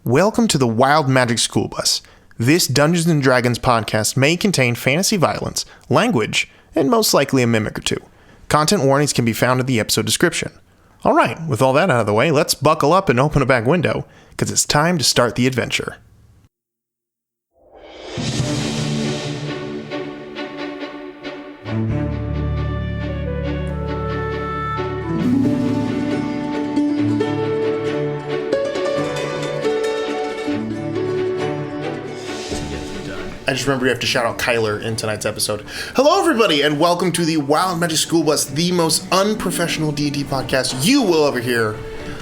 Welcome to the Wild Magic School Bus. This Dungeons & Dragons podcast may contain fantasy violence, language, and most likely a mimic or two. Content warnings can be found in the episode description. Alright, with all that out of the way, let's buckle up and open a back window, because it's time to start the adventure. I just remember you have to shout out Kyler in tonight's episode. Hello, everybody, and welcome to the Wild Magic School Bus, the most unprofessional D&D podcast you will ever hear.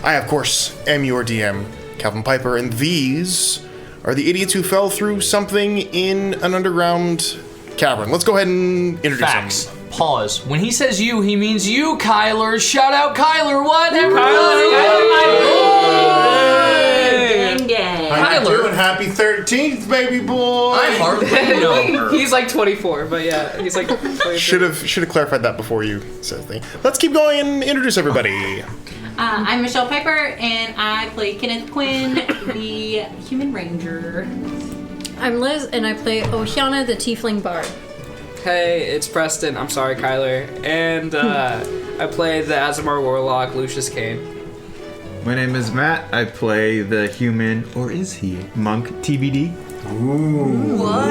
I, of course, am your DM, Calvin Piper, and these are the idiots who fell through something in an underground cavern. Let's go ahead and introduce Facts. them. Pause. When he says you, he means you, Kyler. Shout out Kyler. What, everybody? How you doing? Happy 13th, baby boy! I hardly know her. He's like 24, but yeah, he's like 23. Should have clarified that before you said the thing. Let's keep going and introduce everybody. I'm Michelle Piper, and I play Kenneth Quinn, the Human Ranger. I'm Liz, and I play Ohiana, the Tiefling Bard. Hey, it's Preston. I'm sorry, Kyler. And I play the Azamar Warlock, Lucius Kane. My name is Matt. I play the human, or is he, monk TBD. Ooh. What?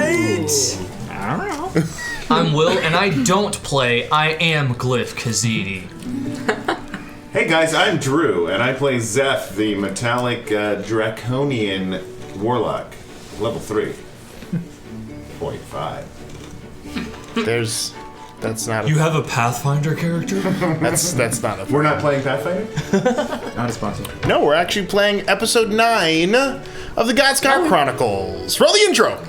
I don't know. I'm Will, and I don't play. I am Glyph Khedive. Hey guys, I'm Drew, and I play Zeph, the metallic draconian warlock, level 3. 0.5. That's not. You have a Pathfinder character? That's not a. We're not playing Pathfinder? Not a sponsor. No, we're actually playing episode 9 of the Godscar Chronicles. Roll the intro.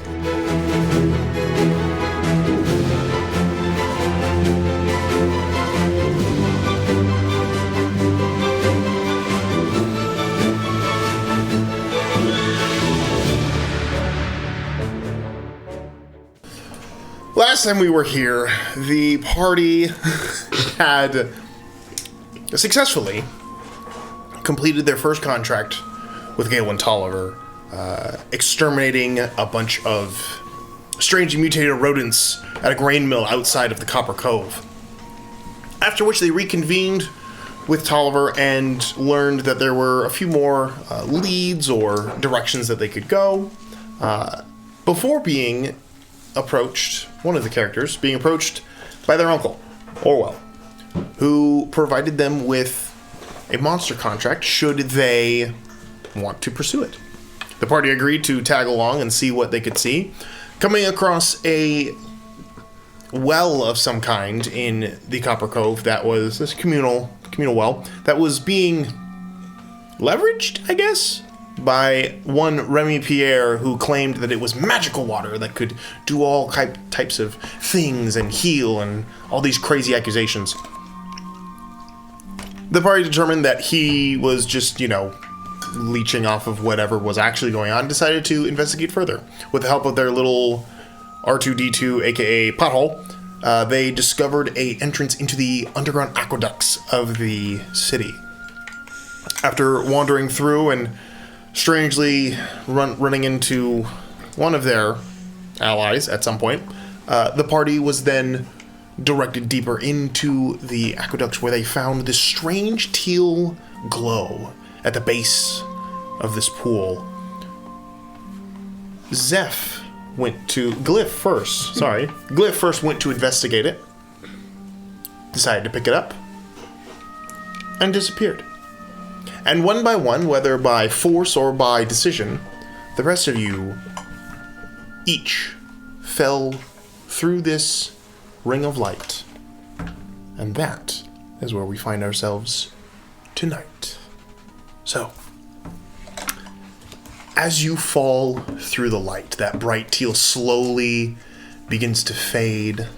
Last time we were here, the party had successfully completed their first contract with Galen Tolliver, exterminating a bunch of strangely mutated rodents at a grain mill outside of the Copper Cove. After which they reconvened with Tolliver and learned that there were a few more leads or directions that they could go before being approached, one of the characters being approached by their uncle, Orwell, who provided them with a monster contract should they want to pursue it. The party agreed to tag along and see what they could see, coming across a well of some kind in the Copper Cove that was this communal well that was being leveraged, I guess, by one Remy Pierre, who claimed that it was magical water that could do all types of things and heal and all these crazy accusations. The party determined that he was just, leeching off of whatever was actually going on, decided to investigate further. With the help of their little R2-D2, aka pothole, they discovered an entrance into the underground aqueducts of the city. After wandering through and strangely running into one of their allies at some point, the party was then directed deeper into the aqueducts, where they found this strange teal glow at the base of this pool. Glyph first went to investigate it, decided to pick it up, and disappeared. And one by one, whether by force or by decision, the rest of you each fell through this ring of light. And that is where we find ourselves tonight. So, as you fall through the light, that bright teal slowly begins to fade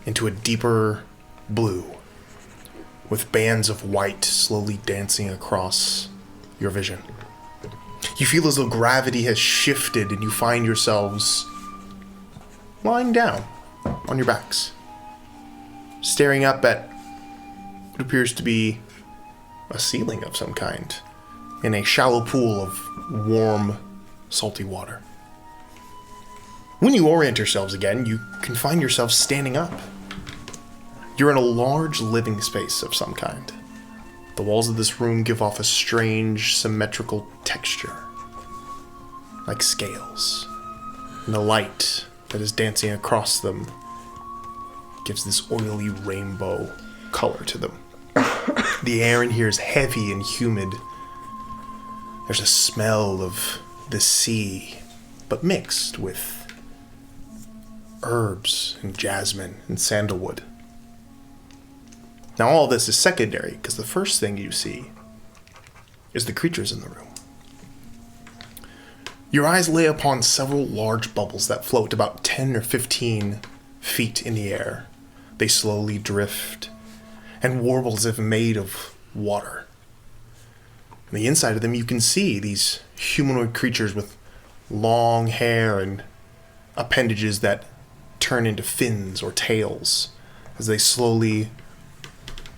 into a deeper blue, with bands of white slowly dancing across your vision. You feel as though gravity has shifted and you find yourselves lying down on your backs, staring up at what appears to be a ceiling of some kind. in a shallow pool of warm, salty water. When you orient yourselves again, you can find yourselves standing up. You're in a large living space of some kind. The walls of this room give off a strange, symmetrical texture, like scales. And the light that is dancing across them gives this oily rainbow color to them. The air in here is heavy and humid. There's a smell of the sea, but mixed with herbs and jasmine and sandalwood. Now all this is secondary, because the first thing you see is the creatures in the room. Your eyes lay upon several large bubbles that float about 10 or 15 feet in the air. They slowly drift and warble as if made of water. On the inside of them you can see these humanoid creatures with long hair and appendages that turn into fins or tails as they slowly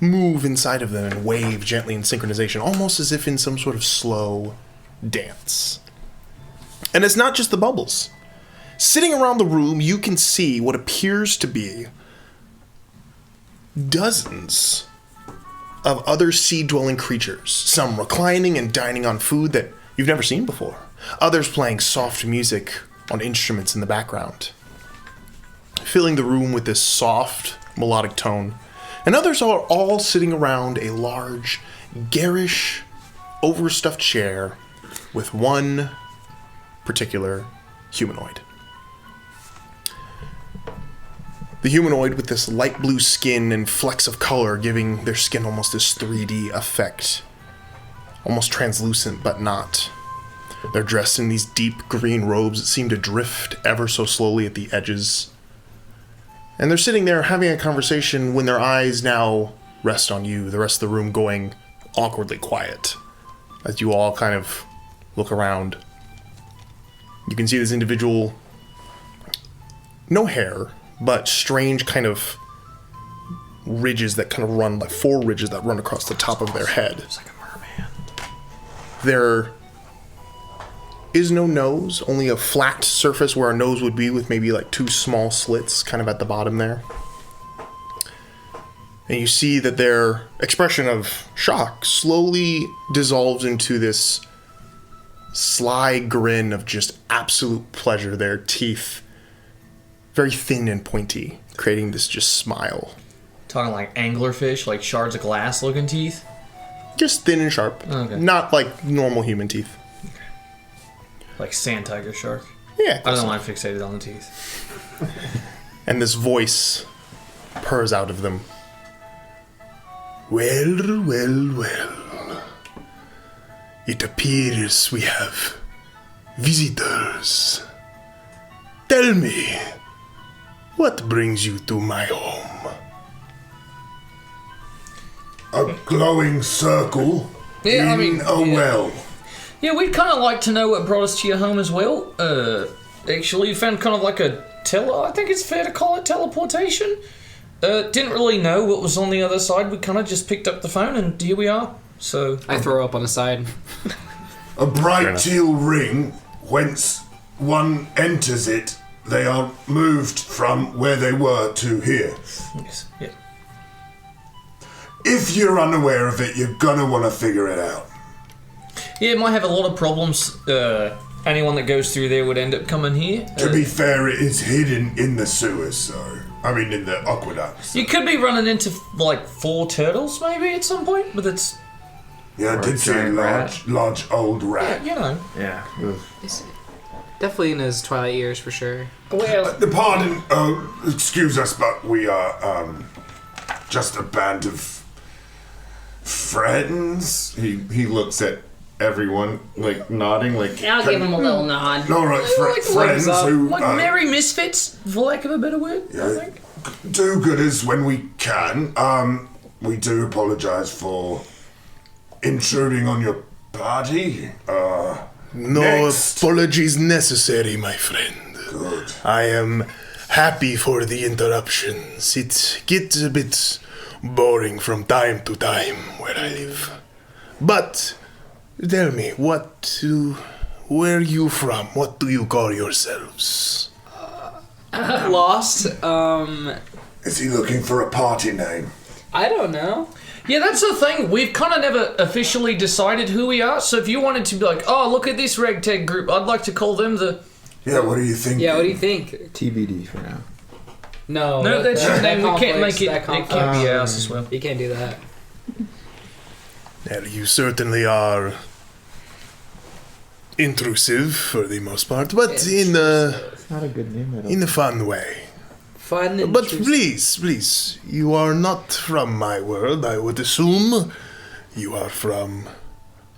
move inside of them and wave gently in synchronization, almost as if in some sort of slow dance. And it's not just the bubbles. Sitting around the room, you can see what appears to be dozens of other sea-dwelling creatures, some reclining and dining on food that you've never seen before, others playing soft music on instruments in the background, filling the room with this soft, melodic tone. And others are all sitting around a large, garish, overstuffed chair with one particular humanoid. The humanoid with this light blue skin and flecks of color giving their skin almost this 3D effect. Almost translucent, but not. They're dressed in these deep green robes that seem to drift ever so slowly at the edges. And they're sitting there having a conversation when their eyes now rest on you, the rest of the room going awkwardly quiet. As you all kind of look around. You can see this individual, no hair, but strange kind of ridges that kind of run, like 4 ridges that run across the top of their head. It's like a merman. There is no nose, only a flat surface where a nose would be with maybe like 2 small slits kind of at the bottom there. And you see that their expression of shock slowly dissolves into this sly grin of just absolute pleasure. Their teeth very thin and pointy, creating this just smile. Talking like anglerfish, like shards of glass looking teeth? Just thin and sharp. Okay. Not like normal human teeth. Like sand tiger shark. Yeah. I don't know why I'm fixated on the teeth. And this voice purrs out of them. Well, well, well. It appears we have visitors. Tell me, what brings you to my home? A glowing circle in a well. Yeah, we'd kind of like to know what brought us to your home as well. Actually, we found kind of like I think it's fair to call it teleportation. Didn't really know what was on the other side. We kind of just picked up the phone and here we are. So I throw up on the side. A bright teal ring, whence one enters it, they are moved from where they were to here. yes, yeah. If you're unaware of it, you're gonna want to figure it out. Yeah, it might have a lot of problems. Anyone that goes through there would end up coming here. To be fair, it is hidden in the sewers, so... I mean, in the aqueducts. You could be running into, like, 4 turtles, maybe, at some point, but it's... Yeah, I did see a large old rat. You know. Yeah. Definitely in his twilight years, for sure. Well... Pardon, excuse us, but we are, just a band of... friends? He looks at everyone, like, nodding, like... I'll give him a little nod. All right, friends who... Like merry misfits, for lack of a better word, I think. Do-gooders when we can. We do apologize for intruding on your party. No Next. apologies necessary, my friend. Good. I am happy for the interruptions. It gets a bit boring from time to time where I live. But Tell me, where are you from? What do you call yourselves? Lost. Is he looking for a party name? I don't know. Yeah, that's the thing. We've kind of never officially decided who we are. So if you wanted to be like, oh, look at this ragtag group, I'd like to call them the... Yeah, what do you think? Yeah, what do you think? TBD for now. No, that's your name. We can't conflicts, make it. that It can't conflicts. be ours as well. You can't do that. Well, you certainly are intrusive for the most part, but in It's not a good name at all. a fun way. Fun and But intrusive. please, you are not from my world. I would assume you are from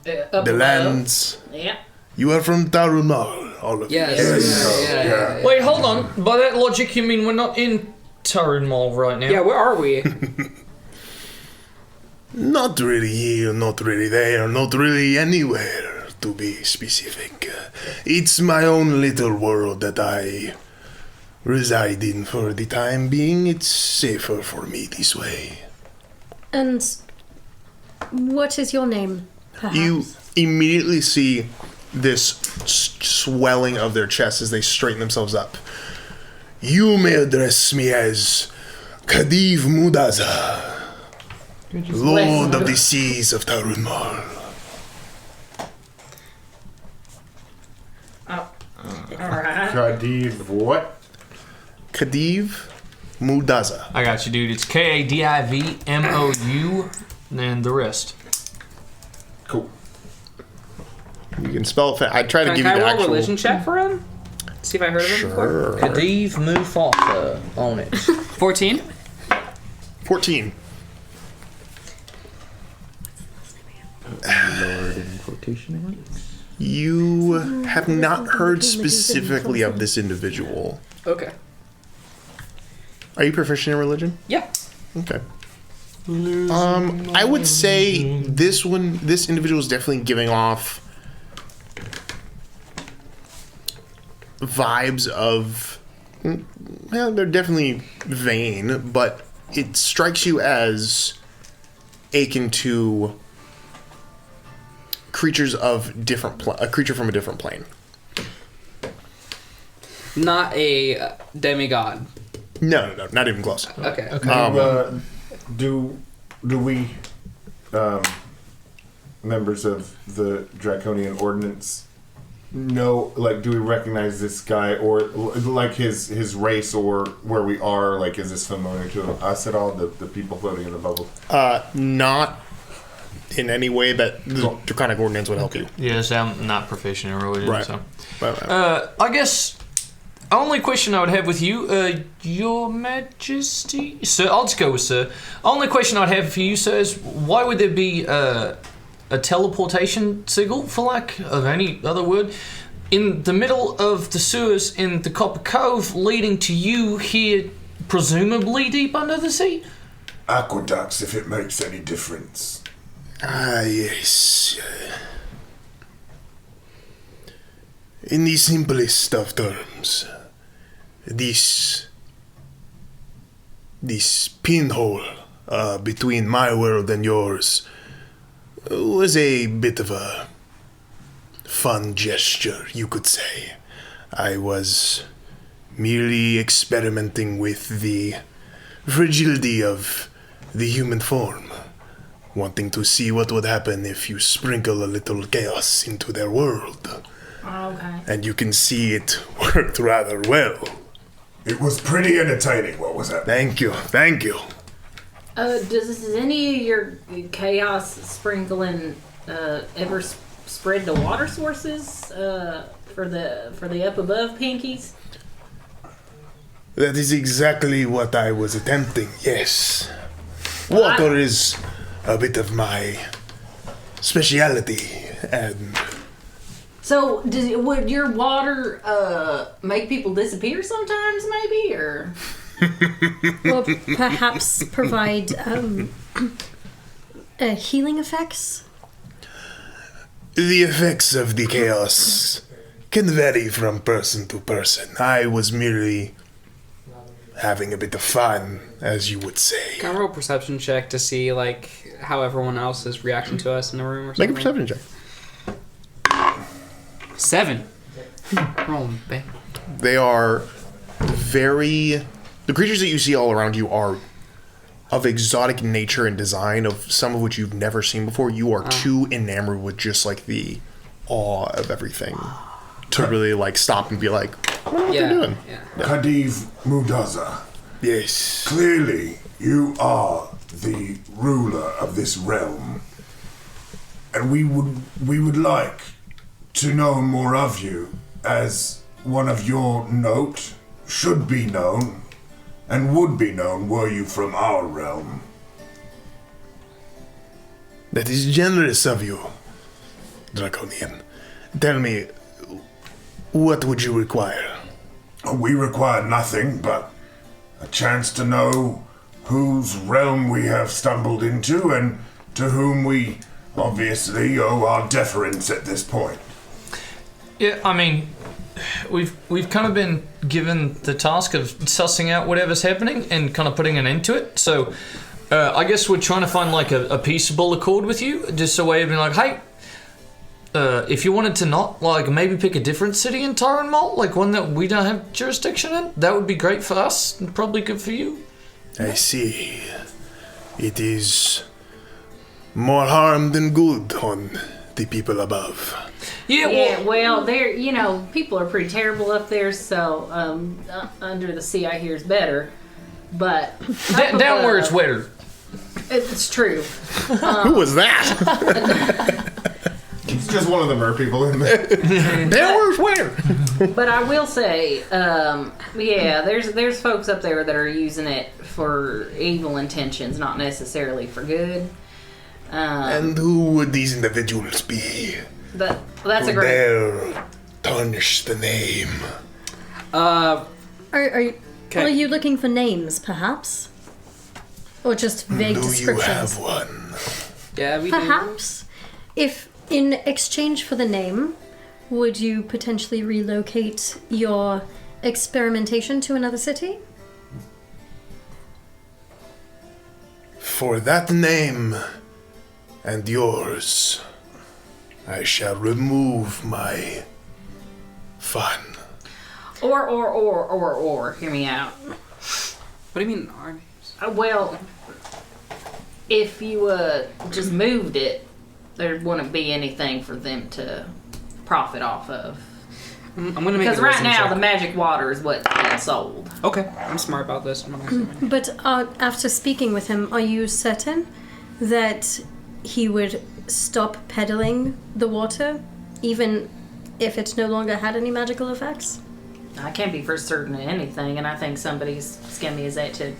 the lands. Yeah. You are from Tarünmaal, all of you. Yes. Yeah. Wait, hold on. By that logic, you mean we're not in Tarünmaal right now? Yeah, where are we? Not really here, not really there, not really anywhere, to be specific. It's my own little world that I reside in for the time being. It's safer for me this way. And what is your name, perhaps? You immediately see this swelling of their chests as they straighten themselves up. You may address me as Khedive Mudazza, Lord of the Seas of Tarünmaal. Alright. Khedive what? Khedive Mudazza. I got you, dude. It's Kadivmou and the rest. Cool. You can spell it. I try to Can give I you the roll a actual. religion check for him? See if I heard of him before. Sure. Khedive Mudazza on it. 14. 14. Lord in quotation marks. You have not heard specifically of this individual. Okay. Are you proficient in religion? Yeah. Okay. I would say this individual is definitely giving off vibes of, well, they're definitely vain, but it strikes you as akin to creatures of a creature from a different plane. Not a demigod. No, not even close. Okay. Do we, members of the Draconian Ordinance, know, like, do we recognize this guy, or like his race, or where we are? Like, is this familiar to us at all? The people floating in the bubble. Not in any way that the Draconic Ordinance would help you. Yes, I'm not proficient in religion, Right. so. But, I guess only question I would have with you, Your Majesty, sir. I'll just go with sir. Only question I'd have for you, sir, is why would there be a teleportation sigil, for lack of any other word, in the middle of the sewers in the Copper Cove, leading to you here, presumably deep under the sea? Aqueducts, if it makes any difference. Yes. In the simplest of terms, this pinhole between my world and yours was a bit of a fun gesture, you could say. I was merely experimenting with the fragility of the human form, wanting to see what would happen if you sprinkle a little chaos into their world. Okay. And you can see it worked rather well. It was pretty entertaining, what was that? Thank you. Does any of your chaos sprinkling ever spread to water sources for the up above pinkies? That is exactly what I was attempting, yes. Water is a bit of my speciality, and So, would your water make people disappear sometimes, maybe, or? Or perhaps provide healing effects? the effects of the chaos can vary from person to person. I was merely having a bit of fun, as you would say. Can I roll a perception check to see like how everyone else is reacting to us in the room or Make something? a perception check. 7. Oh, man. They are very... The creatures that you see all around you are of exotic nature and design, of some of which you've never seen before. You are too enamored with just like the awe of everything to really like stop and be like, I wonder what they're doing. Yeah. Khedive Mudazza, Yes. clearly you are the ruler of this realm, and we would like to know more of you, as one of your note should be known and would be known were you from our realm. That is generous of you, Draconian. Tell me, what would you require? We require nothing but a chance to know whose realm we have stumbled into and to whom we obviously owe our deference at this point. Yeah, I mean, we've kind of been given the task of sussing out whatever's happening and kind of putting an end to it. So, I guess we're trying to find like a peaceable accord with you, just a way of being like, hey, if you wanted to not like maybe pick a different city in Tarünmaal, like one that we don't have jurisdiction in, that would be great for us and probably good for you. I see. It is more harm than good on the people above. Yeah, well, people are pretty terrible up there, so under the sea I hear is better. But down where it's wetter. It's true. Who was that? It's just one of the mer people in there. Down where it's wetter. But I will say, there's folks up there that are using it for evil intentions, not necessarily for good. And who would these individuals be? That's a Who great. dare tarnish the name? Are you looking for names, perhaps? Or just vague Do you descriptions? have one? Yeah, we Perhaps. If in exchange for the name, would you potentially relocate your experimentation to another city? For that name and yours, I shall remove my fun. Or, hear me out. What do you mean our names? Well, if you just moved it, there wouldn't be anything for them to profit off of. I'm gonna make Because a right wisdom now check. the magic water is what's being sold. Okay, I'm smart about this. I'm not gonna say anything. But after speaking with him, are you certain that he would stop peddling the water, even if it no longer had any magical effects? I can't be for certain of anything, and I think somebody's scummy as that to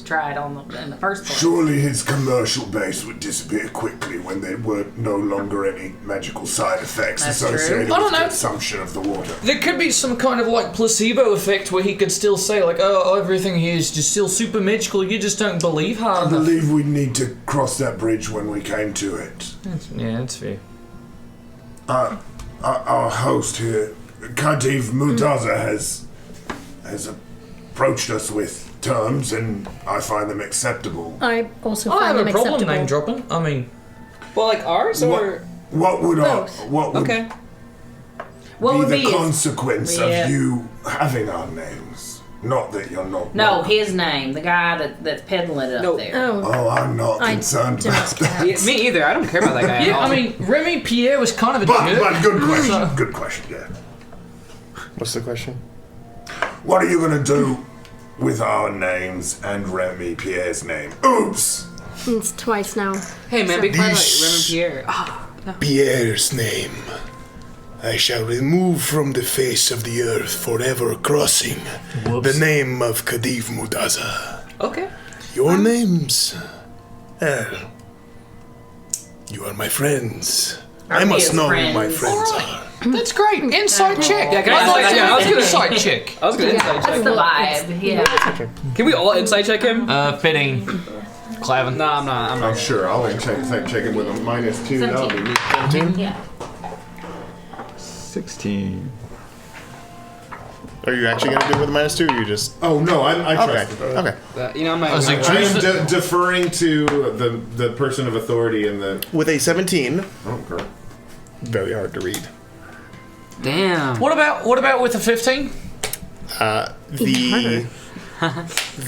try it in the first place. Surely his commercial base would disappear quickly when there were no longer any magical side effects That's associated true. I with don't know. consumption of the water. There could be some kind of like placebo effect where he could still say like, oh, everything here is just still super magical. You just don't believe hard I enough. believe we'd need to cross that bridge when we came to it. Yeah, that's fair. Our host here, Khedive Mudazza, has approached us with terms, and I find them acceptable. I also I find have them a problem acceptable. name dropping. I mean, Well, like ours or What would Both. what would okay? What be would the be his, consequence Yeah. of you having our names? Not that you're not. no, welcome. his name, the guy that's peddling it up No. there. Oh, Oh, I'm not I concerned don't about that. care. Yeah, me either. I don't care about that guy. yeah, at all. I mean, Remy Pierre was kind of a jerk. But good question. Good question. Yeah. What's the question? What are you gonna do with our names and Remy Pierre's name? Oops. It's twice now. hey man, be quiet, like This- Reverend Pierre. Ah, Pierre's name I shall remove from the face of the earth, forever crossing the name of Khedive Mudazza. okay. Your names? Well, you are my friends. I Are we must his know who my friends? friends are. That's great. Inside check. Yeah, can I I'd like inside- to yeah, I was make an gonna- inside check. I was gonna inside That's check. the vibe, yeah. Can we all inside check him? Fitting. Clavin. No, I'm not. I'm Oh, not. sure. I'll check it with a -2. That'll be 17. Yeah. 16. Are you actually going to do it with a -2, or you just... Oh, no, I Okay, trust it. okay. You know, I'm not. I was like, I am deferring to the person of authority in the... With a 17, Oh, girl. very hard to read. Damn. What about with a 15?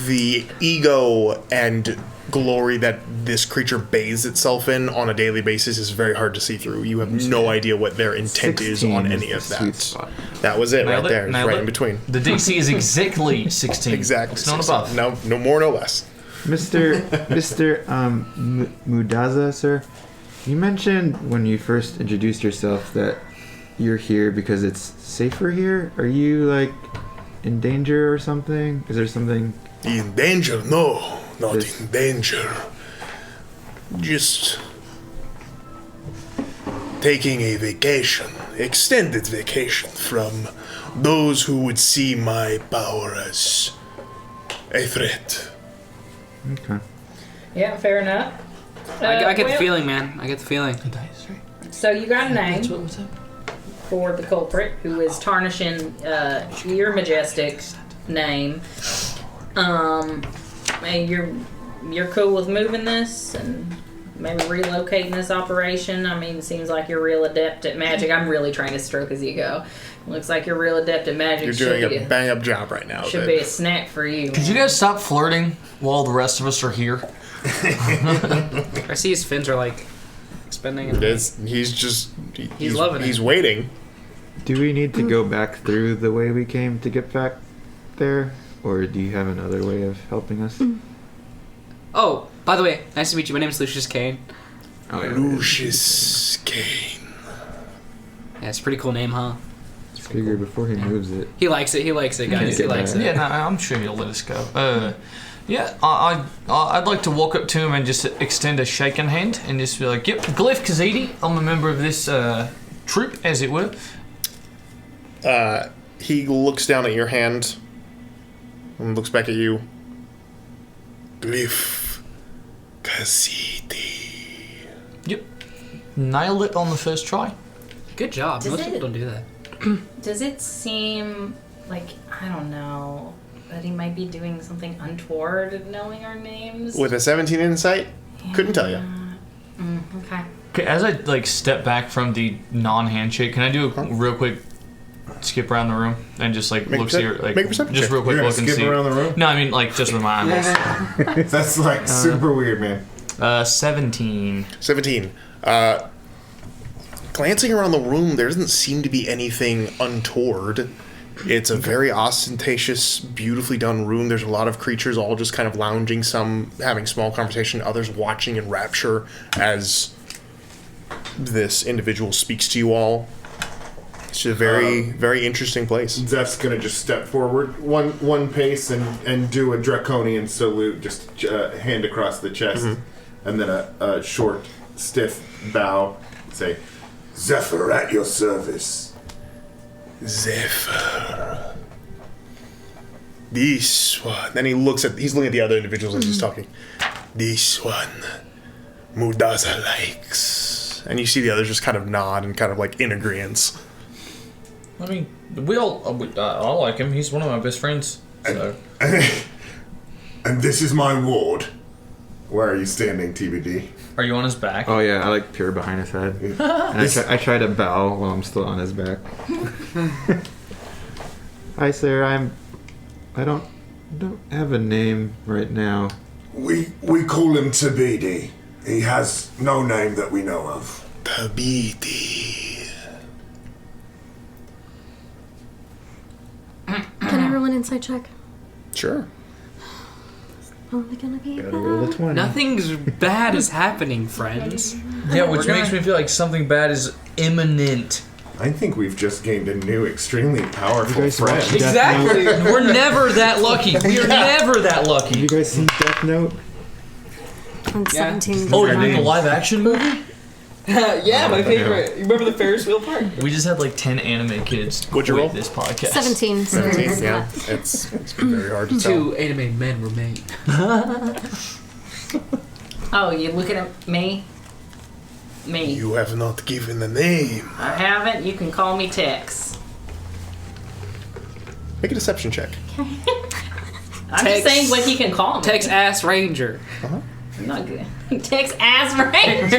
The ego and glory that this creature bathes itself in on a daily basis is very hard to see through. You have no idea what their intent is 16 on any is of the sweet that. spot. That was it Nailed right it, there. It's nailed right it. in between. The DC is exactly 16. Exactly. It's not 16. above. No more, no less. Mr. Mudazza, sir, you mentioned when you first introduced yourself that you're here because it's safer here. Are you like in danger or something? Is there something? In danger? No, not This- in danger. Just taking a vacation, extended vacation from those who would see my power as a threat. Okay. Yeah, fair enough. I get the well, feeling, man. I get the feeling. So you got a name What's up? for the culprit who is tarnishing your majestic name. And you're cool with moving this and maybe relocating this operation. I mean, it seems like you're real adept at magic. I'm really trying to stroke as you go. Looks like you're real adept at magic. You're doing a bang up job right now. Should Sid. be a snack for you. Could you guys stop flirting while the rest of us are here? I see his fins are like expanding. It is. He's just. He's loving it. He's waiting. Do we need to go back through the way we came to get back there, or do you have another way of helping us? Oh, by the way, nice to meet you. My name is Lucius Kane. Oh, yeah. Lucius Kane. Yeah, it's a pretty cool name, huh? Just figure before he moves it. He likes it. He likes it, guys. He Yeah. likes it. Yeah, no, I'm sure he'll let us go. Yeah, I'd like to walk up to him and just extend a shaking hand and just be like, "Yep, Glyph Khedive, I'm a member of this troop, as it were." He looks down at your hand and looks back at you. Glyph Khedive. Yep, nailed it on the first try. Good job. Does Most it- people don't do that. Does it seem like, I don't know, that he might be doing something untoward knowing our names? With a 17 insight, couldn't tell you. Okay. Okay, as I like step back from the non-handshake, can I do a real quick skip around the room and just like Make look a see, percep- like make a perception just check. real quick You're gonna look and skip see. around the room? No, I mean like just with my eyeballs. That's like super weird, man. 17. 17. Glancing around the room, there doesn't seem to be anything untoward. It's a very ostentatious, beautifully done room. There's a lot of creatures all just kind of lounging, some having small conversation, others watching in rapture as this individual speaks to you all. It's a very, very interesting place. Zeph's gonna just step forward one pace and do a draconian salute, just hand across the chest, and then a short, stiff bow. Say, Zephyr at your service. Zephyr. This one. Then he's looking at the other individuals as he's talking. This one, Mudazza likes. And you see the others just kind of nod and kind of like in agreement. I mean, I like him. He's one of my best friends. So. And this is my ward. where are you standing, TBD? Are you on his back? Oh yeah, I like peer behind his head. And I try to bow while I'm still on his back. Hi, sir. I don't have a name right now. We call him Tabidi. He has no name that we know of. Tabidi. Can I roll an insight check? Sure. Only gonna be Gotta roll a bad. 20. Nothing's bad is happening, friends. Yeah, which We're gonna- makes me feel like something bad is imminent. I think we've just gained a new, extremely You powerful guys friend. watched Death Exactly. Note? We're never that lucky. We are never that Have lucky. you guys seen Death Note? On Yeah. 17. Oh, you Our mean the names. live action movie? Yeah, my favorite. You remember the Ferris wheel part? We just had like 10 anime kids What'd you quit roll? this podcast. 17. 17, yeah. It's very hard to tell. 2 anime men were made. Oh, you looking at me? Me. You have not given a name. I haven't. You can call me Tex. Make a deception check. I'm Tex. just saying what he can call me. Tex Ass Ranger. Not good. Tex ass range.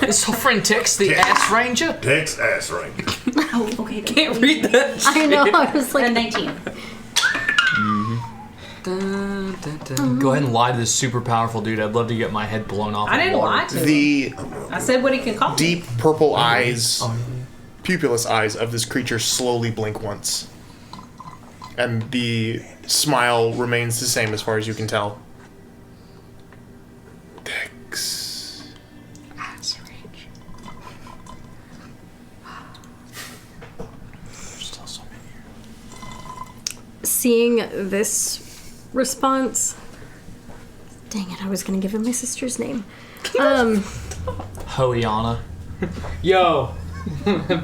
Is her friend Tex the ass ranger? Tex ass ranger. Oh, okay. Can't read that. I know. I was like, 19. Go ahead and lie to this super powerful dude. I'd love to get my head blown off. I in didn't water. lie to him. The I said what he can call me. deep purple eyes, pupilless eyes of this creature slowly blink once. And the smile remains the same as far as you can tell. Tex. Ass range. There's still so many here. seeing this response. Dang it! I was gonna give him my sister's name. Hoiana. Yo,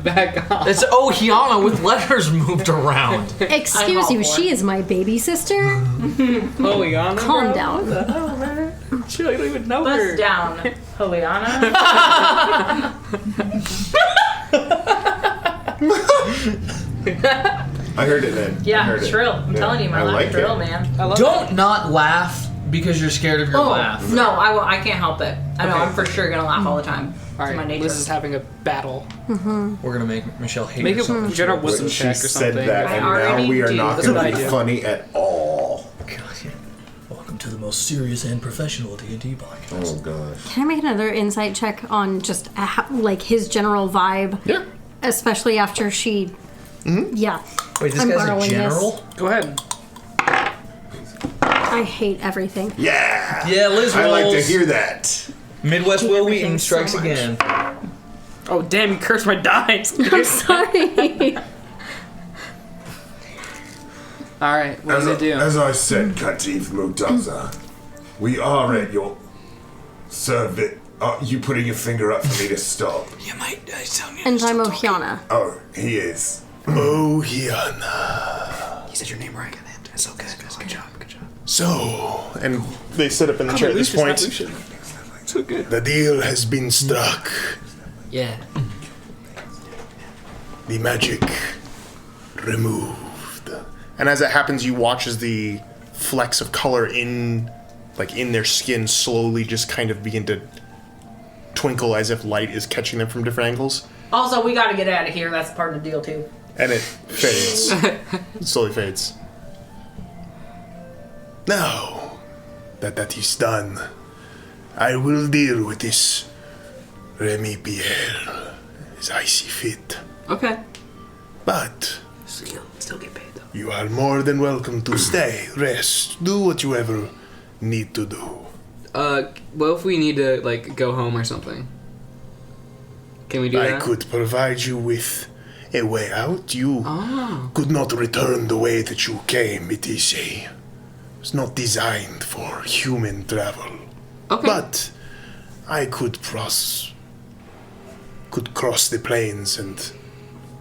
back off. It's Ohiana with letters moved around. Excuse you, she is my baby sister. Oh, Yana, Calm bro? down. What the hell, man? Chill, you don't even know her. Bust down, Juliana. I heard it then. I Yeah, heard it. shrill. I'm Yeah, telling you, my I laugh like shrill, it. man. I love Don't not laugh because you're scared of your laugh. No, I can't help it. I know, Okay. I'm for sure gonna laugh all the time. All It's my right, nature. Liz is having a battle. We're gonna make Michelle hate Make herself. a general wisdom But she check or said something. that, I and now already we are do. not That's going what to I be do. funny at all. Welcome to the most serious and professional D&D podcast. Oh gosh. Can I make another insight check on just like his general vibe? Yeah. Especially after she. Yeah. Wait, this I'm guy's a borrowing general? Go ahead. I hate everything. Yeah. Yeah, Liz I like to rolls. hear that. Midwest Will everything Wheaton so strikes much. again. Oh, damn, you cursed my dice. I'm sorry. All right, what do they do? As I said, Khedive Mudazza, we are at your service. Are you putting your finger up for me to stop? You might tell me. And I'm Ohiana. Oh, he is. Oh, Hiana. You said your name right. That's so good. Good job. Good job. So, and they sit up in the chair at this point. So good. The deal has been struck. Yeah. The magic removed. And as that happens, you watch as the flecks of color in their skin slowly just kind of begin to twinkle as if light is catching them from different angles. Also, we gotta get out of here. That's part of the deal, too. And it fades. It slowly fades. Now that is done, I will deal with this Remy Pierre as I see fit. Okay. But Still get paid though. you are more than welcome to stay, rest, do what you ever need to do. What if we need to like go home or something? Can we do I that? could provide you with a way out. You Oh. could not return the way that you came. It's not designed for human travel. Okay. But I could cross the plains and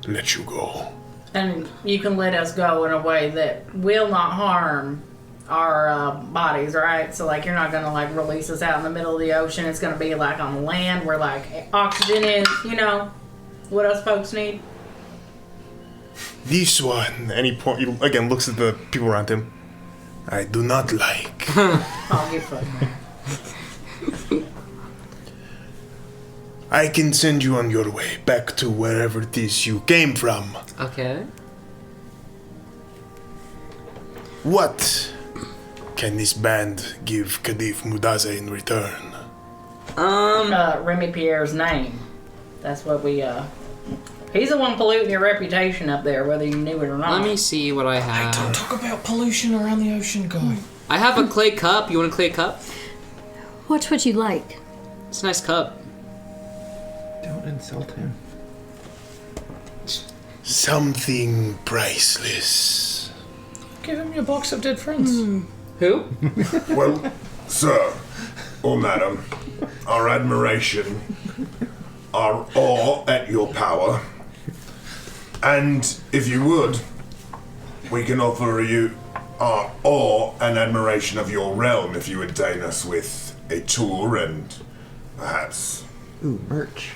let you go. And you can let us go in a way that will not harm our bodies, right? So, like, you're not gonna, like, release us out in the middle of the ocean. It's gonna be, like, on land where, like, oxygen is, you know, what us folks need. This one, and he again looks at the people around him. I do not like. Oh, you fuck. I can send you on your way back to wherever it is you came from. Okay. What can this band give Khedive Mudazza in return? Remy Pierre's name. That's what we, he's the one polluting your reputation up there, whether you knew it or not. Let me see what I Don't have. talk about pollution around the ocean, guy. I have a clay cup. You want a clay cup? What would you like? It's a nice cup. Don't insult him. Something priceless. Give him your box of dead friends. Who? Well, sir, or madam, our admiration, our awe at your power, and if you would, we can offer you our awe and admiration of your realm if you would deign us with a tour and perhaps Ooh, merch.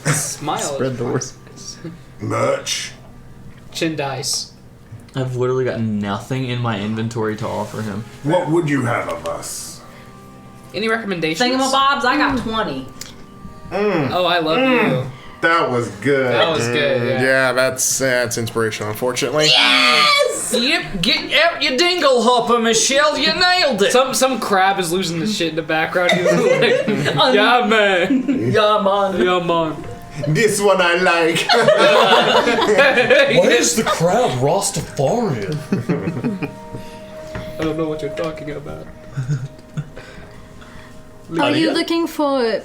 Smile. Spread the word. merch. Chin dice. I've literally got nothing in my inventory to offer him. What would you have of us? Any recommentions? Thingamabobs, I got 20. Oh, I love you. That was good. That was good. Yeah. Yeah, that's inspirational, unfortunately. Yep, get out your dingle hopper, Michelle. You nailed it. Some crab is losing the shit in the background. He's like, yeah, man. Yeah, man. Yeah, man. This one I like. What is the crowd Rastafarian? I don't know what you're talking about. Are you looking for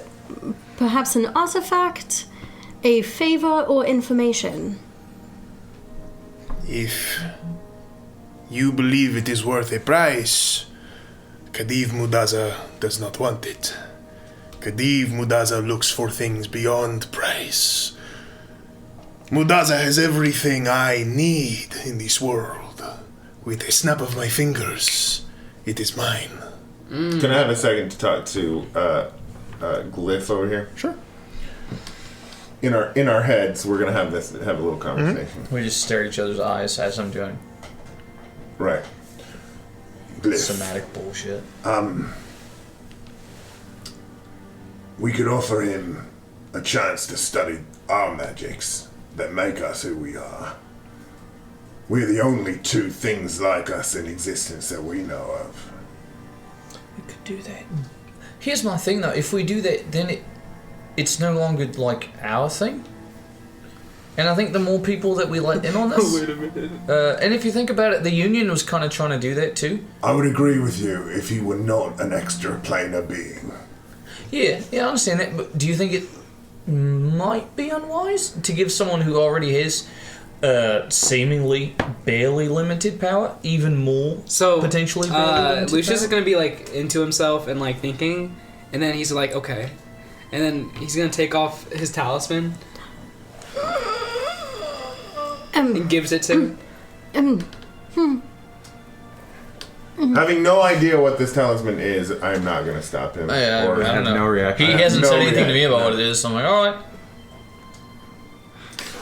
perhaps an artifact, a favor, or information? If you believe it is worth a price, Khedive Mudazza does not want it. Khedive Mudazza looks for things beyond price. Mudazza has everything I need in this world. With a snap of my fingers, it is mine. Can I have a second to talk to Glyph over here? Sure. In our heads, we're gonna have a little conversation. We just stare at each other's eyes as I'm doing Right. Glyph. somatic bullshit. We could offer him a chance to study our magics that make us who we are. We're the only two things like us in existence that we know of. We could do that. Here's my thing though, if we do that, then it's no longer like our thing. And I think the more people that we let in on this... Wait a minute. And if you think about it, the Union was kind of trying to do that too. I would agree with you if he were not an extra-planar being. Yeah, I understand that, but do you think it might be unwise to give someone who already has seemingly barely limited power even more potentially barely limited Lucius power? is gonna be like into himself and like thinking, and then he's like, okay. And then he's gonna take off his talisman and gives it to Having no idea what this talisman is, I'm not gonna stop him. I don't know. No reaction. He hasn't No said anything to me reaction. about what it is, so I'm like, alright.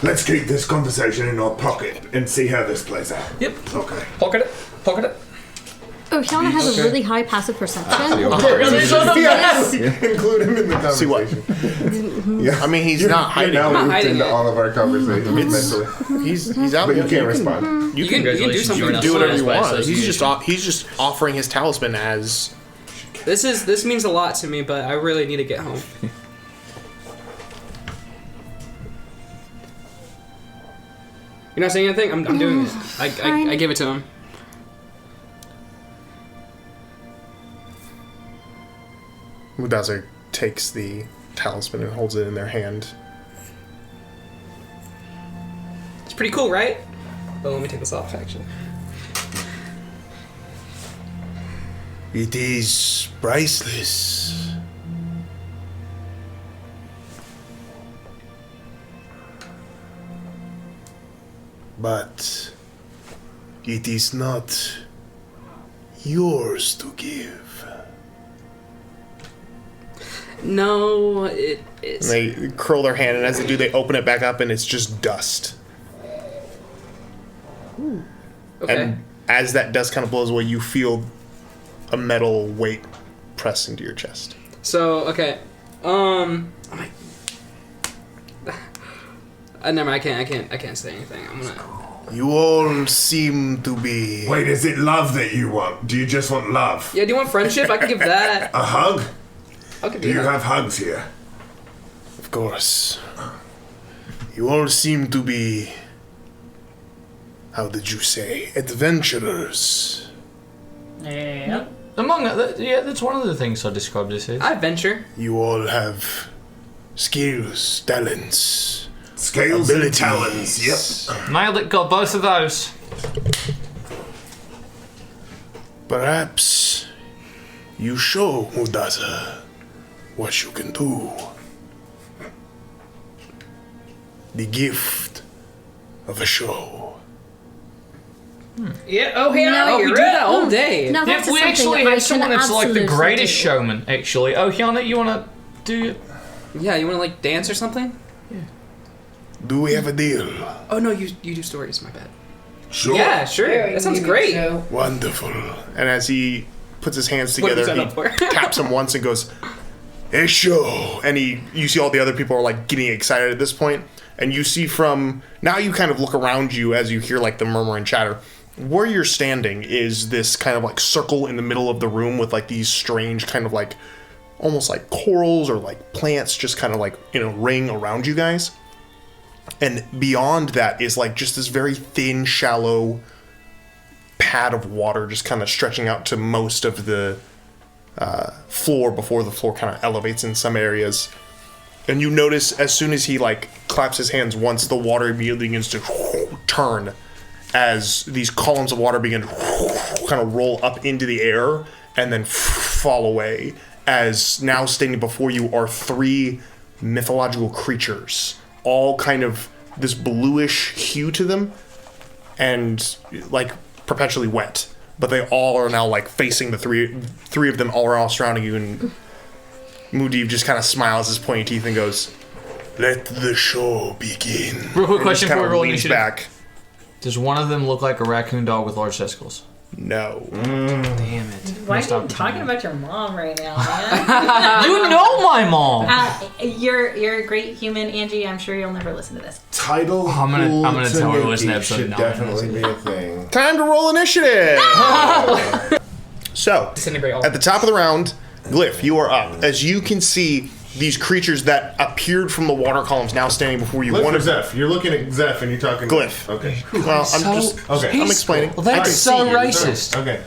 Let's keep this conversation in our pocket and see how this plays out. Yep. Okay. Pocket it. Oh, Hyana has a really high passive perception. Yes. Include him in the conversation. See what? Yeah. I mean, he's not hiding. You're now Not looped hiding into it. all of our conversations mentally. He's out But you there. can't respond. You can do something. You can do whatever you want. Association. He's just offering his talisman as. This means a lot to me, but I really need to get home. You're not saying anything? I'm doing it. I give it to him. Mudazza takes the talisman and holds it in their hand. It's pretty cool, right? Oh, let me take this off, actually. It is priceless. But it is not yours to give. No, it is. And they curl their hand, and as they do, they open it back up, and it's just dust. Okay. And as that dust kind of blows away, you feel a metal weight press into your chest. So, okay. Never mind, I can't say anything. I'm gonna... You all seem to be... Wait, is it love that you want? Do you just want love? Yeah, do you want friendship? I can give that. A hug? I'll give Do you you that. have hugs here? Of course. You all seem to be... How did you say? Adventurers. Yeah. Among other, that's one of the things I described this as. I venture. You all have skills, talents, Scales and abilities. talons, yep. Nailed it, got both of those. Perhaps you show Mudazza what you can do. The gift of a show. Yeah, oh, yeah, No, we you're do right. that all day. Now Yeah, that's we something actually that I have someone can that's like the absolutely greatest do. showman, actually. Oh, Hyana, you wanna do it? Yeah, you want to like dance or something? Do we have a deal? Oh no, you do stories. My bad. Sure. Yeah, sure. That sounds great. Wonderful. And as he puts his hands What together. was that up for? He taps him once and goes, "Hey, show!" And you see all the other people are like getting excited at this point, and you see from now you kind of look around you as you hear like the murmur and chatter. Where you're standing is this kind of like circle in the middle of the room with like these strange kind of like almost like corals or like plants just kind of like in a ring around you guys. And beyond that is like just this very thin, shallow pad of water just kind of stretching out to most of the floor before the floor kind of elevates in some areas. And you notice as soon as he like claps his hands once, the water immediately begins to turn as these columns of water begin to kind of roll up into the air and then fall away, as now standing before you are 3 mythological creatures, all kind of this bluish hue to them and like perpetually wet, but they all are now like facing the three of them all around surrounding you, and Mudiv just kind of smiles his pointy teeth and goes, "Let the show begin." Real quick question kind before of we roll leans initiative. back. Does one of them look like a raccoon dog with large testicles? No. Damn it. Why are you Stop talking about your mom right now, man? You know my mom! You're a great human, Angie. I'm sure you'll never listen to this. Title. I'm gonna tell her to listen to episode should 9. definitely be a thing. Time to roll initiative! So, Disintegrate all. at the top of the round, Glyph, you are up. As you can see, these creatures that appeared from the water columns now standing before you. Look One for of Zeph. You're looking at Zeph and you're talking. Glyph. Okay. Well, I'm explaining. Well, that's I can so see you. racist. Okay.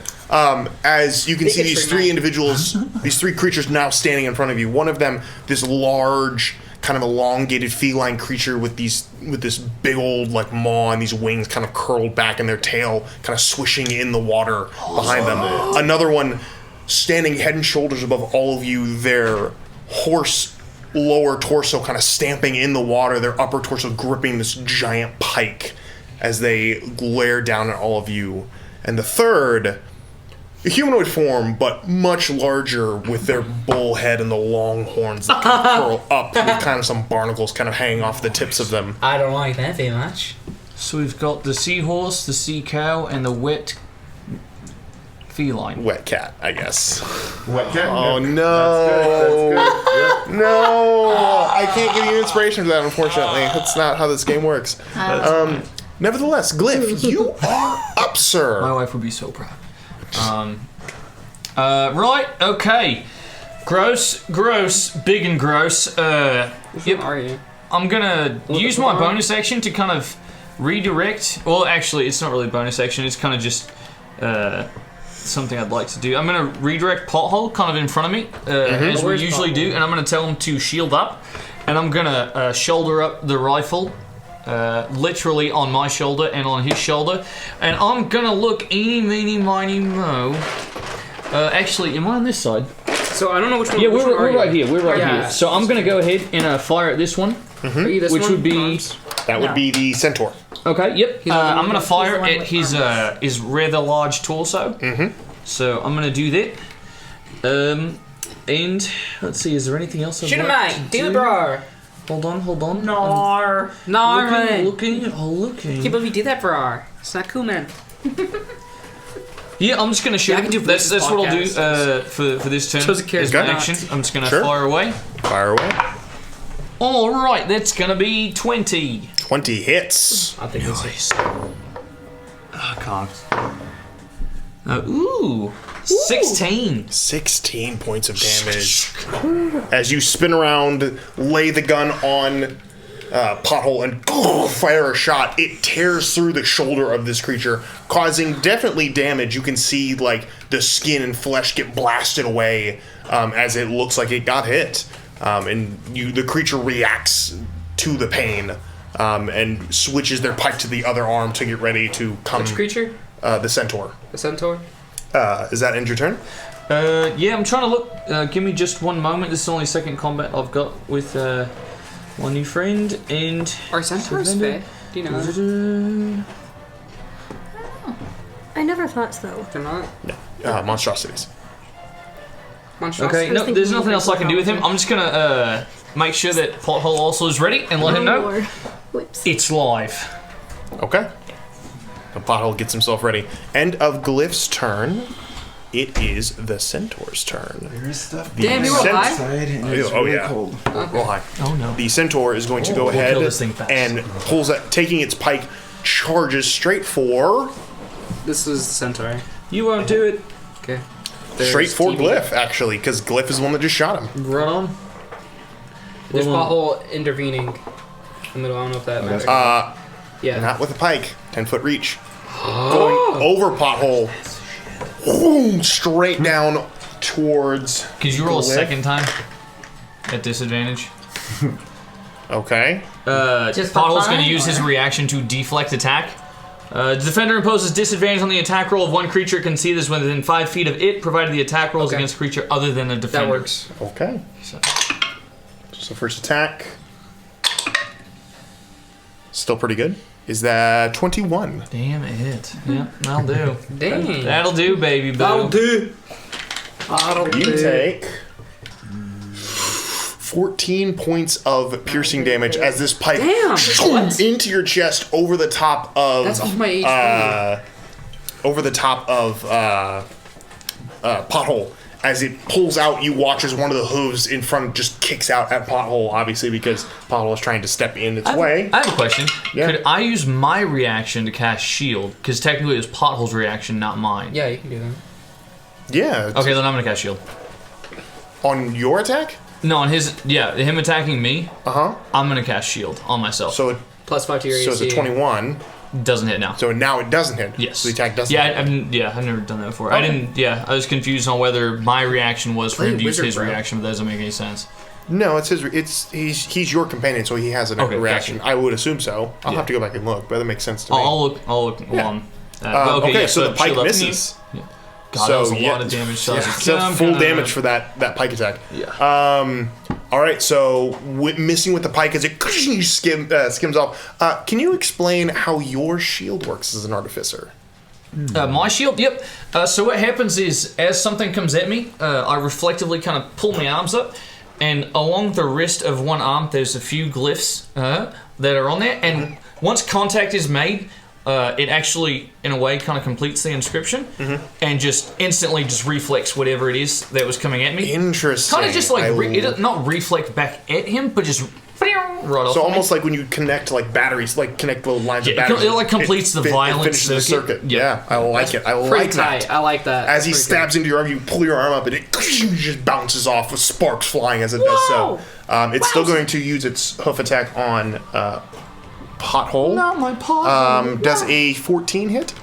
As you can see, these Bigotry, 3 man. individuals, these 3 creatures now standing in front of you. One of them, this large, kind of elongated feline creature with this big old like maw and these wings kind of curled back and their tail kind of swishing in the water behind them. Another one standing head and shoulders above all of you, their horse lower torso kind of stamping in the water, their upper torso gripping this giant pike as they glare down at all of you. And the third, a humanoid form, but much larger, with their bull head and the long horns that kind of curl up with kind of some barnacles kind of hanging off the tips of them. I don't like that very much. So we've got the seahorse, the sea cow, and the wet feline. Wet cat, I guess. Wet cat. Oh Yep. no! That's good. Yep. No! I can't give you inspiration for that, unfortunately. That's not how this game works. Nevertheless, Glyph, you are up, sir. My wife would be so proud. Right, okay. Gross, big and gross. Who are you? I'm gonna use my bonus action to kind of redirect. Well, actually, it's not really a bonus action. It's kind of just something I'd like to do. I'm gonna redirect Pothole kind of in front of me, as we Where's usually do, and I'm gonna tell him to shield up, and I'm gonna shoulder up the rifle. Literally on my shoulder and on his shoulder, and I'm gonna look eeny, meeny, miny, mo. Actually, am I on this side? So I don't know which one. Yeah, which one are we're you? right here. We're right Yeah. here. So I'm gonna go ahead and fire at this one, Are you this which one? would be. Arms? That would be the centaur. Okay. Yep. the one I'm gonna with- fire he's the one at with his rather large torso. So I'm gonna do that. And let's see. Is there anything else? I'd Shoot him, like mate. to Do it, do? bro. Hold on. No. No, man. Looking. Can't believe you did that, bro. It's not cool, man. Yeah, I'm just gonna shoot. Yeah, I can do that's voices what I'll do podcasts. for this turn. Chose a character. As my Okay. action, I'm just gonna Sure. fire away. Fire away. All right, that's gonna be 20. 20 hits. I think it's Nice. Oh, God. Ooh, 16. 16 points of damage. As you spin around, lay the gun on Pothole, and fire a shot. It tears through the shoulder of this creature, causing definitely damage. You can see like the skin and flesh get blasted away as it looks like it got hit. And the creature reacts to the pain and switches their pike to the other arm to get ready to come. Which creature? The centaur. The centaur? Is that end your turn? Yeah, I'm trying to look. Give me just one moment. This is the only second combat I've got with my new friend. And Are centaurs fed? Do you know that? I never thought so. They're not? Monstrosities. Monstrosity? okay, no, thinking there's you nothing were else I can do with him. thinking I'm just gonna make sure that Pothole also is ready and let him know Or whips. it's live. Okay. The Pothole gets himself ready. End of Glyph's turn it is the centaur's turn. There's stuff. Damn, you roll high? It's Oh, really yeah. cold. Roll high. Oh no. The centaur is going to go ahead kill this thing fast. and pulls it, taking its pike, charges straight for This is the centaur. You won't do it. Okay. straight for TV. Glyph, actually, because Glyph is the one that just shot him. Run on. There's Well, pothole intervening in the middle. I don't know if that matters. Yeah. Not with a pike. 10-foot reach. Going over pothole. Boom, straight down towards. Could you roll a Glyph. second time? At disadvantage. Okay. Just for Pothole's fun, going to use his or- reaction to deflect attack. The defender imposes disadvantage on the attack roll of one creature it can see that's within 5 feet of it, provided the attack rolls Okay. against a creature other than a defender. That works. Okay. So first attack. Still pretty good. Is that 21? Damn it. Yeah, that'll do. Dang. That'll do, baby boo. That'll do. That'll You do. take 14 points of piercing damage as this pike Damn, zooms into your chest over the top of That's off my HP. over the top of Pothole. As it pulls out, you watch as one of the hooves in front just kicks out at Pothole, obviously because Pothole is trying to step in its way. I have a question. Yeah. Could I use my reaction to cast shield? Because technically it was Pothole's reaction, not mine. Yeah, you can do that. Yeah. Okay, then I'm going to cast shield. On your attack? No, on his, him attacking me, Uh-huh. I'm going to cast shield on myself. So +5 to your it's AC. a 21. Doesn't hit now. So now it doesn't hit. Yes. So the attack doesn't Yeah, hit. I've never done that before. Okay. I didn't. Yeah, I was confused on whether my reaction was for Play him to use wizard, his bro. reaction, but that doesn't make any sense. No, it's his. He's your companion, so he has an Okay, reaction. gotcha. I would assume so. I'll Yeah. have to go back and look, but that makes sense to me. I'll look Yeah. on that. Okay, yeah, so the pike shield up. misses. Yeah. God, So, that was a yeah. lot of damage. So I was Yeah, like, so I'm full gonna- damage for that pike attack. Yeah. All right, so missing with the pike as it skims off. Can you explain how your shield works as an artificer? My shield, yep. So what happens is, as something comes at me, I reflectively kind of pull my arms up, and along the wrist of one arm, there's a few glyphs that are on there, and once contact is made, it actually, in a way, kind of completes the inscription, and just instantly just reflects whatever it is that was coming at me. Interesting. Kind of just like, it not reflect back at him, but just right off. So of almost me. like when you connect like batteries, like connect little lines of Yeah, batteries. it like completes the violent finishes the circuit. circuit. Yeah. Yeah, I like it. I Pretty like tight. that. I like that. As he Pretty stabs into your arm, you pull your arm up, and it just bounces off with sparks flying as it does so. It's still going to use its hoof attack on Pothole. Not my pot. Does a 14 hit?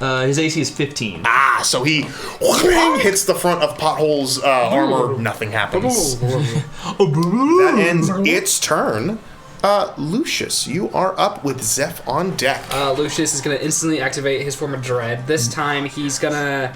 His AC is 15. So he hits the front of Pothole's armor. Nothing happens. That ends its turn. Lucius, you are up with Zeph on deck. Lucius is going to instantly activate his form of dread. This time he's going to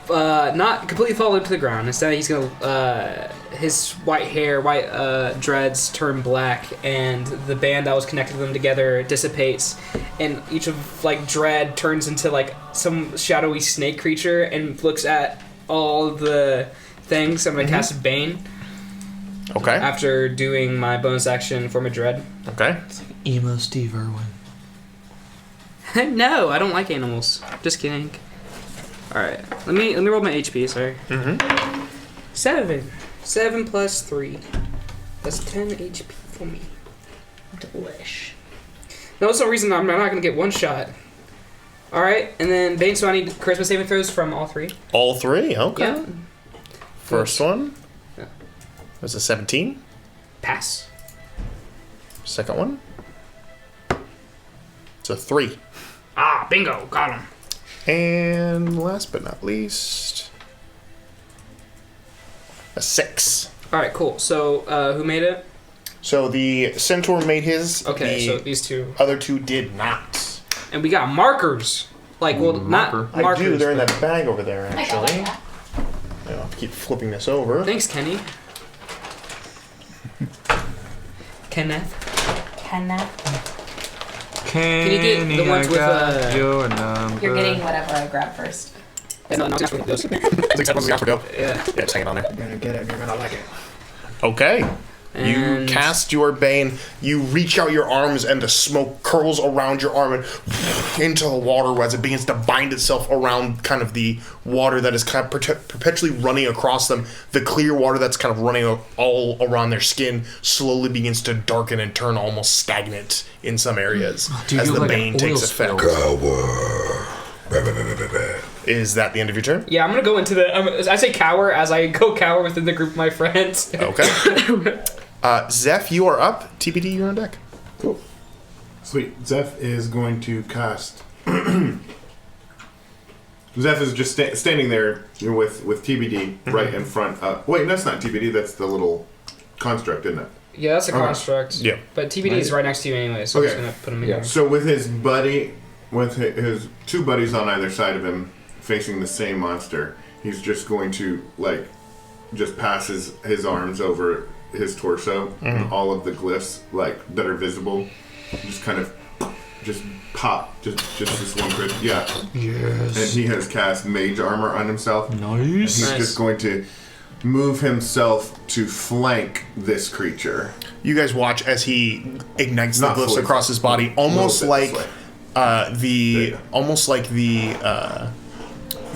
not completely fall into the ground. Instead, he's going to his white hair, white dreads turn black, and the band that was connecting them together dissipates, and each of like dread turns into like some shadowy snake creature and looks at all the things. I'm going to cast Bane Okay. after doing my bonus action form of dread. Okay. Emo Steve Irwin. No, I don't like animals. Just kidding. All right, let me roll my HP. Sorry. 7 plus 3. That's 10 HP for me. Delish. No, that's no reason I'm not gonna get one shot. All right, and then Bane. So I need charisma saving throws from all 3. All 3. Okay. Yeah. First one Yeah. was a 17. Pass. Second one. It's a 3. Ah, bingo, got him. And last but not least, a 6. All right, cool. So who made it? So the centaur made his. Okay, the so these 2, other 2 did not. and we got markers. Like, well, not marker. markers. I do. They're in but- that bag over there, I got actually. that. I'll keep flipping this over. Thanks, Kenny. Kenneth. Can you get the ones with, your number? You're getting whatever I grab first. Yeah, no, it's not those. Yeah, just hang it on there. You're gonna get it. You're gonna like it. Okay. You And- cast your bane. You reach out your arms, and the smoke curls around your arm and into the water as it begins to bind itself around kind of the water that is kind of perpetually running across them. The clear water that's kind of running all around their skin slowly begins to darken and turn almost stagnant in some areas as the bane takes effect. Is that the end of your turn? Yeah, I'm gonna go into the. I say cower as I go cower within the group of my friends. Okay. Zeph, you are up. TBD, you're on deck. Cool. Sweet. Zeph is going to cast. Zeph is just standing there with TBD right in front. Wait, that's not TBD. That's the little construct, isn't it? Yeah, that's a construct. Yeah. But TBD is right next to you anyway, so I'm just gonna put him in here. So with his buddy, with his two buddies on either side of him, facing the same monster, he's just going to just pass his arms over his torso, and all of the glyphs that are visible, just kind of pop, just this one crit. Yeah. Yes. And he has cast mage armor on himself. Nice. And he's just going to move himself to flank this creature. You guys watch as he ignites the Not glyphs fully across his body, almost like the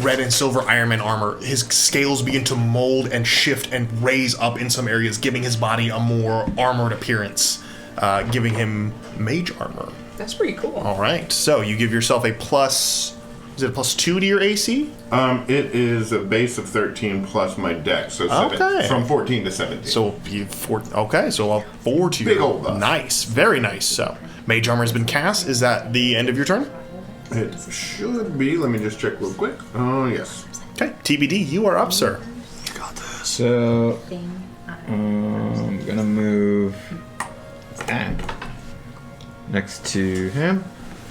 red and silver Iron Man armor. His scales begin to mold and shift and raise up in some areas, giving his body a more armored appearance, giving him mage armor. That's pretty cool. All right, so you give yourself a plus. Is it a +2 to your AC? It is a base of 13 plus my dex, so from 14 to 17. So so a 4 to Big old buff. Nice, very nice. So mage armor has been cast. Is that the end of your turn? It should be. Let me just check real quick. Oh, yes. Okay, TBD, you are up, sir. So I'm gonna move that next to him,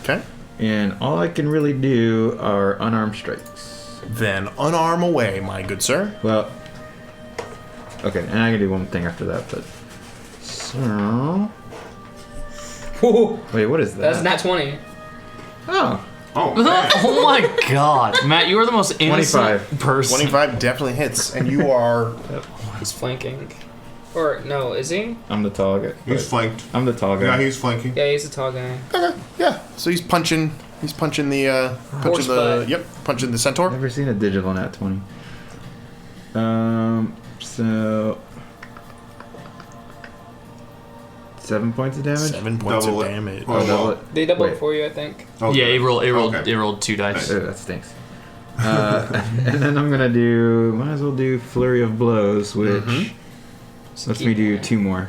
Okay. and all I can really do are unarmed strikes. Then unarm away, my good sir. Well, okay, and I can do one thing after that, but so wait, what is that? That's nat 20. Oh, Man. Oh my god. Matt, you are the most innocent 25. person. 25 definitely hits, and you are... He's flanking. Or, no, is he? I'm the tall guy. He's flanked. I'm the tall guy. Yeah, he's flanking. Yeah, he's a tall guy. Okay, yeah. So he's punching the... Horse butt. punching the centaur. Never seen a digital nat 20. So 7 points of damage. 7 points Double of it. damage. Oh, Double it. They double Wait. it for you, I think. Okay. Yeah, Okay. it rolled 2 dice. Oh, that stinks. And then I'm gonna might as well do Flurry of Blows, which lets me do 2 more.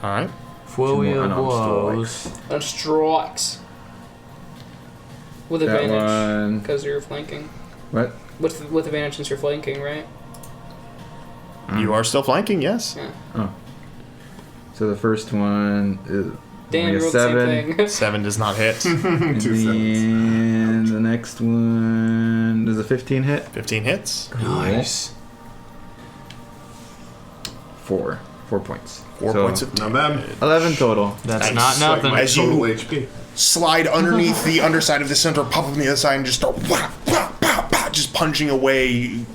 All right. Flurry of unarmed blows. And strikes. With That advantage. one. Because you're flanking. What? With advantage since you're flanking, right? You are still flanking, yes. Yeah. Oh. So the first one is Dan, only you a rolled the 7. same thing. 7 does not hit. And 2 sevens. then the next one does a 15 hit. 15 hits. Nice. 4 points. 4 So, points of Not damage. bad. 11 total. That's Nice. not nothing. My As you- total HP. Slide underneath the underside of the centaur, pop up on the other side, and just start just punching away,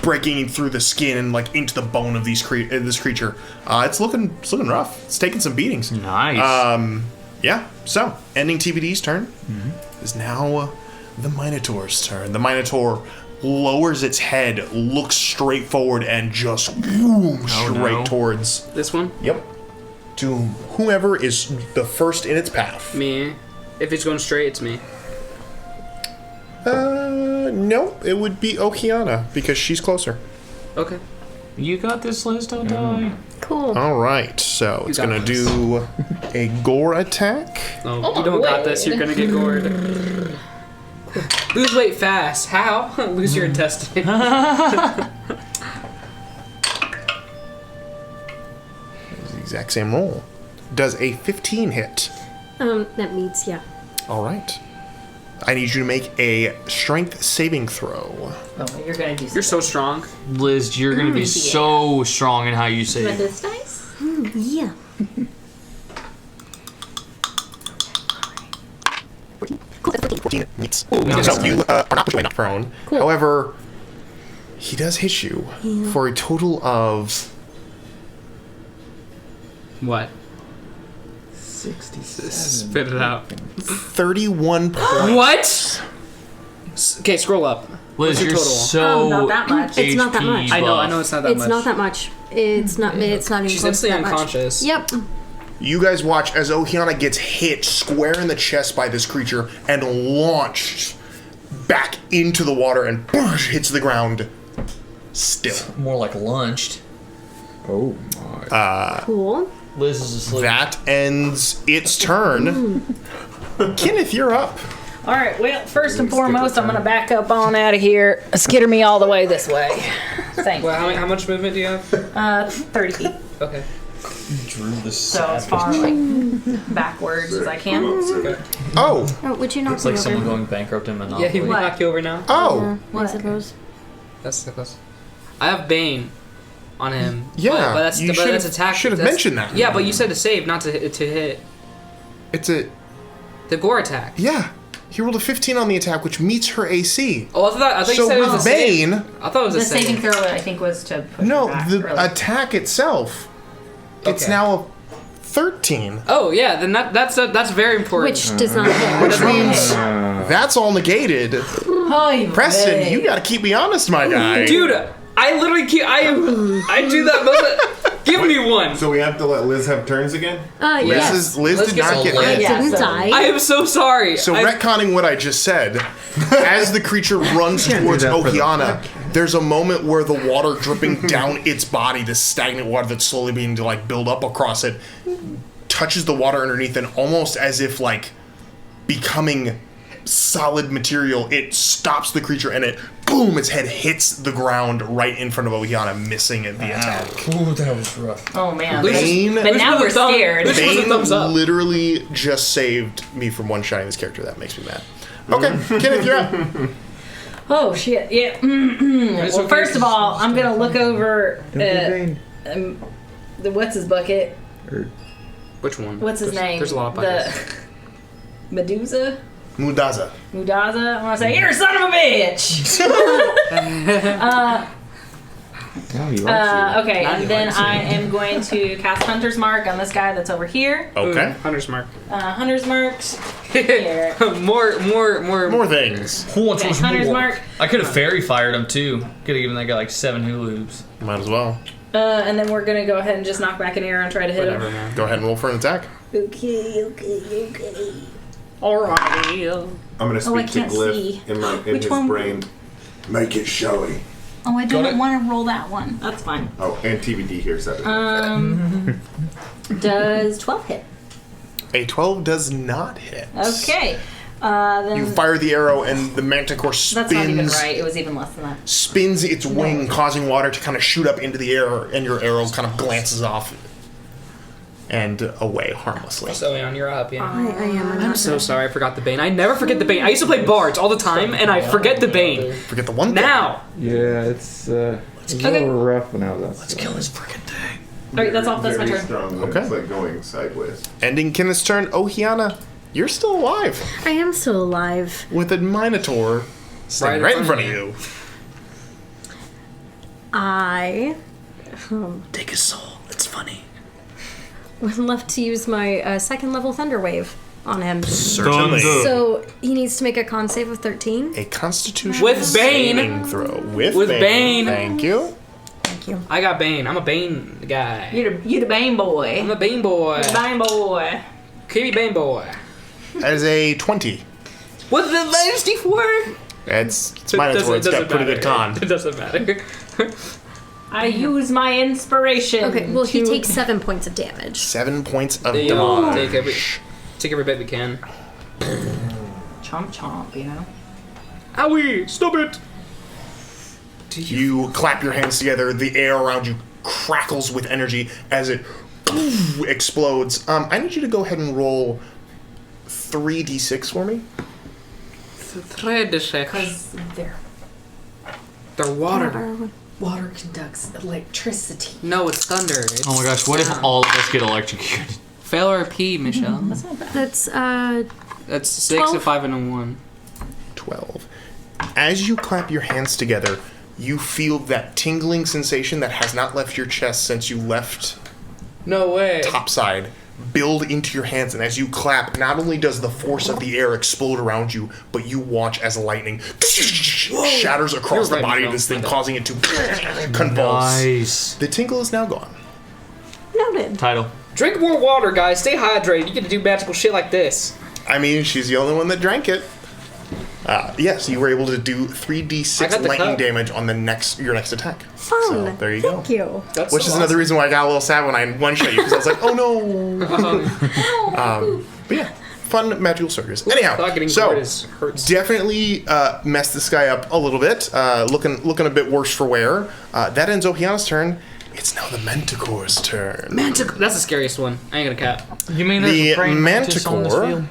breaking through the skin and into the bone of this creature. It's looking rough. It's taking some beatings. Nice. Yeah. So ending TBD's turn is now the Minotaur's turn. The Minotaur lowers its head, looks straight forward, and just straight towards. This one? Yep. To whomever is the first in its path. Me. If it's going straight, it's me. No, it would be Okiana because she's closer. Okay. You got this, Liz, don't die. Cool. All right, so it's got gonna this. do a gore attack. Oh, you don't got this. You're gonna get gored. Lose weight fast. How? Lose your intestine. It's the exact same roll. Does a 15 hit? That means, yeah. All right. I need you to make a strength saving throw. Oh, you're gonna do something. You're so strong. Liz, you're gonna be so strong in how you You say want it. this dice? Yeah. Cool, that's 14 hits. So you are not pushed away, not prone. Cool. However, he does hit you for a total of What? Spit it out. 31 points. What? Okay, scroll up. Liz, What's your you're total? so not that much. It's not that HP much. I know buff. it's not that It's much. not that much. It's not even She's close to instantly that unconscious. much. Yep. You guys watch as Ohiana gets hit square in the chest by this creature and launched back into the water and hits the ground still. More like lunched. Oh my. Cool. Liz is asleep. That ends its turn. Kenneth, you're up. All right. Well, first and foremost, I'm gonna back up on out of here. Skitter me all the way this way. Thank you. Well, how much movement do you have? 30 feet. Okay. Drew the So as far like backwards as I can. Okay. Oh, Oh, would you knock It's like me someone over? going bankrupt in Monopoly. Yeah, he would What? knock you over now. oh. I suppose. That's the close. I have Bane on him. Yeah, but that's you but should've- that's attack. should've that's- mentioned that. Yeah, but you said to save, not to hit. It's a, The gore attack. yeah. He rolled a 15 on the attack, which meets her AC. Oh, I thought you So said it was a with save. Bane, I thought it was The a save. saving throw, I think, was to push no, her back, the really. attack itself, it's Okay. now a 13. Oh yeah, then that's very important. Which does not hit. Which means that's all negated. Hi, Preston, babe. you gotta keep me honest, my guy. Dude, I literally keep I do that most of, give me one. So we have to let Liz have turns again? Yes. Liz Let's did get not some get Liz. hit. Yeah, Didn't so- die. I am so sorry. So I, retconning what I just said, as the creature runs Can't do towards that for the Ohiana, there's a moment where the water dripping down its body, this stagnant water that's slowly beginning to like build up across it, touches the water underneath, and almost as if like becoming solid material, it stops the creature and it boom, its head hits the ground right in front of Ohiana, missing at the attack. Ooh, that was rough. Oh man. Bane, But now we're scared. Which was a Bane thumbs up. literally just saved me from one-shotting this character. That makes me mad. Okay, Kenneth, you're up. Oh shit. Yeah. Well, okay. first of all, I'm gonna look over Don't be vain. the what's his bucket. Which one? What's his name? There's a lot of buckets. The Medusa. Mudazza. Mudazza. I want to say, "You're a son of a bitch." Oh, he likes you. Okay, Now he and then likes you. I am going to cast Hunter's Mark on this guy that's over here. Okay. Hunter's mark. Hunter's Marks. Here. More things. What Okay, was Hunter's more? Mark. I could have fairy fired him too. Could have given that guy like 7 hula hoops. Might as well. And then we're gonna go ahead and just knock back an arrow and try to hit Whatever, him. man. Go ahead and roll for an attack. Okay. Alrighty. I'm gonna Oh, I speak to can't Glyph see. in Which his one? brain. Make it showy. Oh, I it. don't want to roll that one. That's fine. Oh, and TBD here said it. Does 12 hit? A 12 does not hit. Okay. Then You fire the arrow and the manticore that's not even spins, right. It was even less than that. spins its wing, causing water to kind of shoot up into the air, and your arrow kind of glances off and away harmlessly. So, Leon, you're up, yeah. I am. I'm so sorry I forgot the Bane. I never forget the Bane. I used to play Bards all the time, and I forget the Bane. Forget the one thing. Now! Yeah, it's a little rough when I was outside. Let's kill this freaking thing. Alright, that's all. That's my Very turn. strong. Okay. It's like going sideways. Ending Kenneth's turn, Ohiana, you're still alive I am still alive. with a minotaur standing right in front of you. I Take his soul. It's funny. would love to use my second level Thunder Wave on him. Certainly. So he needs to make a con save of 13. A Constitution With Bane. saving throw. With Bane. Thank you. Thank you. I got Bane. I'm a Bane guy. You the Bane boy. I'm a Bane boy. Bane boy. Kitty Bane boy. That is a 20. What's the minus D4? It's minotaur. It's got a pretty good con. It doesn't matter. I use my inspiration. Okay, well, he to- takes 7 points of damage. 7 points of Yeah, damage. take every bit we can. Chomp chomp, you know? Owie! Stop it! You clap your hands together. The air around you crackles with energy as it explodes. I need you to go ahead and roll 3d6 for me. Because They're water. water conducts electricity. No, it's thunder. It's Oh my gosh, what if all of us get electrocuted? Fail or P, Michelle. That's not bad. That's, That's 6, 12. a 5, and a 1. 12. As you clap your hands together, you feel that tingling sensation that has not left your chest since you left No way. topside build into your hands, and as you clap, not only does the force of the air explode around you, but you watch as lightning shatters across the body of this thing, causing it to convulse. Nice. The tinkle is now gone. Noted. Title. Drink more water, guys. Stay hydrated. You get to do magical shit like this. I mean, she's the only one that drank it. Yes, you were able to do 3d6 lightning damage on your next attack. Fun. So, there you go. Thank you. That's Which is another reason why I got a little sad when I one-shot you, because I was like, oh no. But yeah, fun magical surges. Anyhow, so definitely messed this guy up a little bit, looking a bit worse for wear. That ends Ohiana's turn. It's now the Manticore's turn. Manticore. That's the scariest one. I ain't gonna cap. You mean the Manticore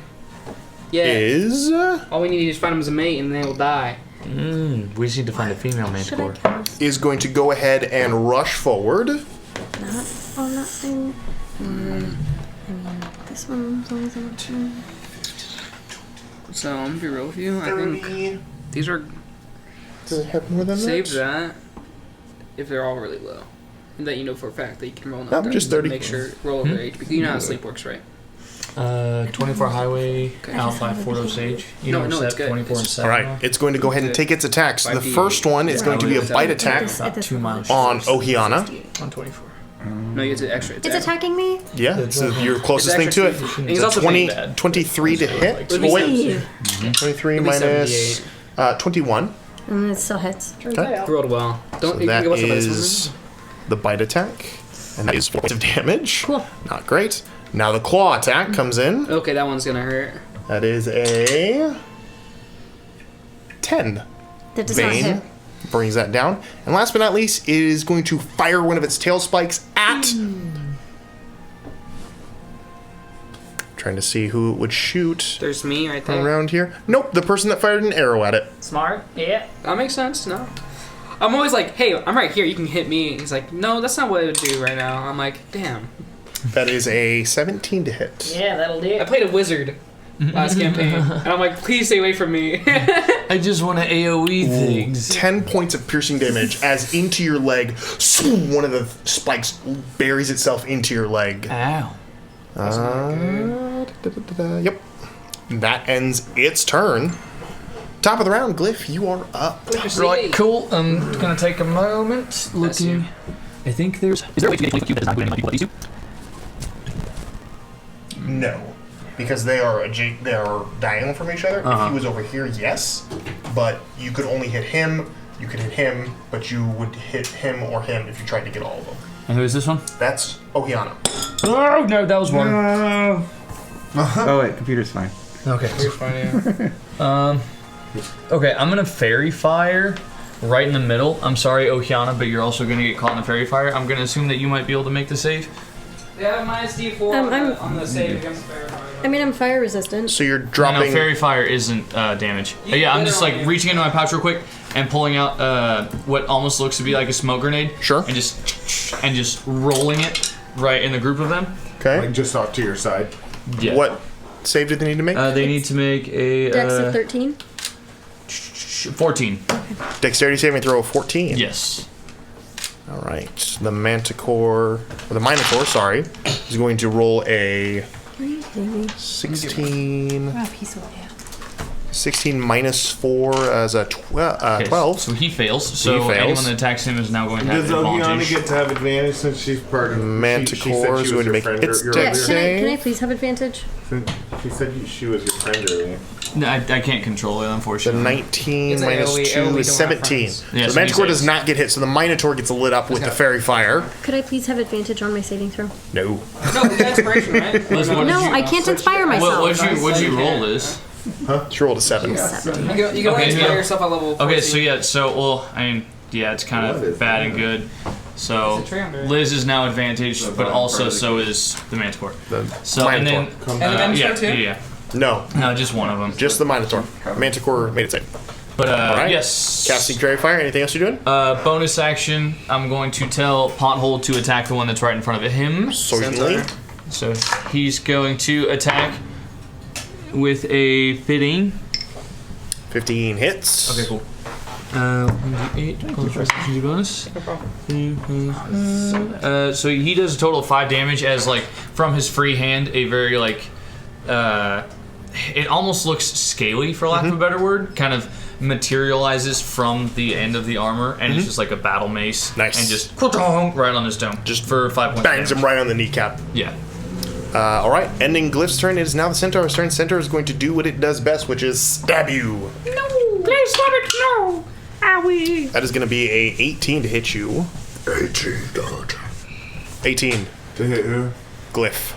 is... all we need is find him as a mate, and then he'll die. We just need to find a female Manticore. Is going to go ahead and rush forward. Not on that thing. I mean, this one's always on the turn. So I'm gonna be real with you. I 30. think these are. Does it have more than Save that? that if they're all really low, and that you know for a fact that you can roll. No, just 30. Make sure roll over HP. You know how sleep works, right? 24 Highway, Alpha 4 Sage. You No, know no, it's it's at good. 24 and It's- 7. Alright, it's going to go ahead and take its attacks. The 5d. first one is going to be a bite attack About 2 miles. on Ohiana. On 24. No, you get to extra. It's attacking me? Yeah, it's your closest thing It's to it. actually- It's he's a also 23 to hit. Would be Oh, wait. 78. 23 It'd be minus 21. And it still hits. Okay. Rolled well. Don't So you that can watch this is the bite attack. And that is 4 points of damage. Cool. Not great. Now the claw attack comes in. Okay, that one's gonna hurt. That is a 10. That does not Bane hit. brings that down. And last but not least, it is going to fire one of its tail spikes at... Trying to see who it would shoot There's me right there. around here. Nope, the person that fired an arrow at it. Smart. Yeah. That makes sense. No. I'm always like, hey, I'm right here. You can hit me. He's like, no, that's not what it would do right now. I'm like, damn. That is a 17 to hit. Yeah, that'll do. I played a wizard last campaign, and I'm like, please stay away from me. I just want to AoE things. 10 points of piercing damage as into your leg, one of the spikes buries itself into your leg. Ow. Yep. That ends its turn. Top of the round, Glyph, you are up. Right, cool. I'm gonna take a moment looking. I think there's. Is there a way to get a cube that does not do anything like people that these two? No, because they are diagonal from each other. If he was over here, yes, but you could only hit him. You could hit him, but you would hit him or him if you tried to get all of them. And who is this one? That's Ohiana. Oh no, that was one. Oh wait, computer's fine. Okay. Okay, I'm gonna fairy fire right in the middle. I'm sorry, Ohiana, but you're also gonna get caught in the fairy fire. I'm gonna assume that you might be able to make the save. They have minus D4 on the save against fire. I mean, I'm fire resistant. So you're No, dropping. fairy fire isn't damage. Yeah, I'm just like reaching into my pouch real quick and pulling out what almost looks to be like a smoke grenade. Sure. And just rolling it right in the group of them. Okay. Like just off to your side. Yeah. What save did they need to make? They need to make a Dex of 13. 14. Dexterity saving throw of 14. Yes. All right. The Manticore, or the Minotaur, sorry, is going to roll a 16. Grab a piece of it. 16 minus 4 as a 12. So he fails. So fails. anyone that attacks him is now going to have Does Ohiana advantage. get to have advantage since she's part of Manticore is going to make its Yeah, dex can I save. please have advantage? She said she was your friend earlier. No, I can't control it, The unfortunately. 19 It's an minus AoE 2 don't is have 17. friends. Yeah, So so the he Manticore does saves. not get hit, so the Minotaur gets lit up with the fairy fire. Could I please have advantage on my saving throw? No. No, we got inspiration, right? Liz, what did No, you, I can't inspire myself. what'd you roll, Liz? She rolled a 7. You can only Okay, inspire yeah. yourself at level 14. Okay, so yeah, I mean, yeah, it's kind of bad and good. So It's a tree under it. Liz is now advantaged, but also so is the Manticore. So and then Minotaur. And the Minotaur too? yeah. No, No, just one of them. just the Minotaur. Manticore made it save. But Alright. yes. Casting fairy fire. Anything else you're doing? Bonus action. I'm going to tell Pothole to attack the one that's right in front of him. Certainly. So he's going to attack with a 15. 15 hits. Okay, cool. 1d8 plus restitution bonus. So he does a total of 5 damage as, like, from his free hand, a very, like, it almost looks scaly, for lack of a better word, kind of materializes from the end of the armor, and it's just like a battle mace. Nice. And just right on his dome. Just for 5 points. Bangs him right on the kneecap. Yeah. All right, ending Glyph's turn. It is now the Centaur's turn. Centaur is going to do what it does best, which is stab you. No, please stop it. No, owie. That is going to be a 18 to hit you. 18 dodge. 18. To hit who? Glyph.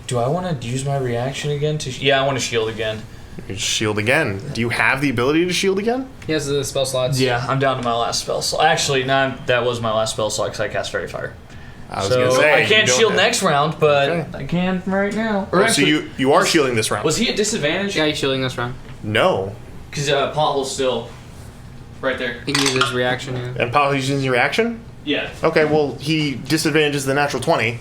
Do I want to use my reaction again to? Yeah, I want to shield again. You shield again. Do you have the ability to shield again? He has the spell slots. Yeah, I'm down to my last spell slot. Actually, no, that was my last spell slot because I cast Fairy Fire. I was going to say. I can't you don't shield have- next round, but Okay. I can right now. Oh, so you are shielding this round? Was he at disadvantage? Yeah, he's shielding this round. No. Because Pothole's still right there. He can use his reaction. Yeah. And Paul, he's using your reaction? Yeah. Okay, well, he disadvantages the natural 20.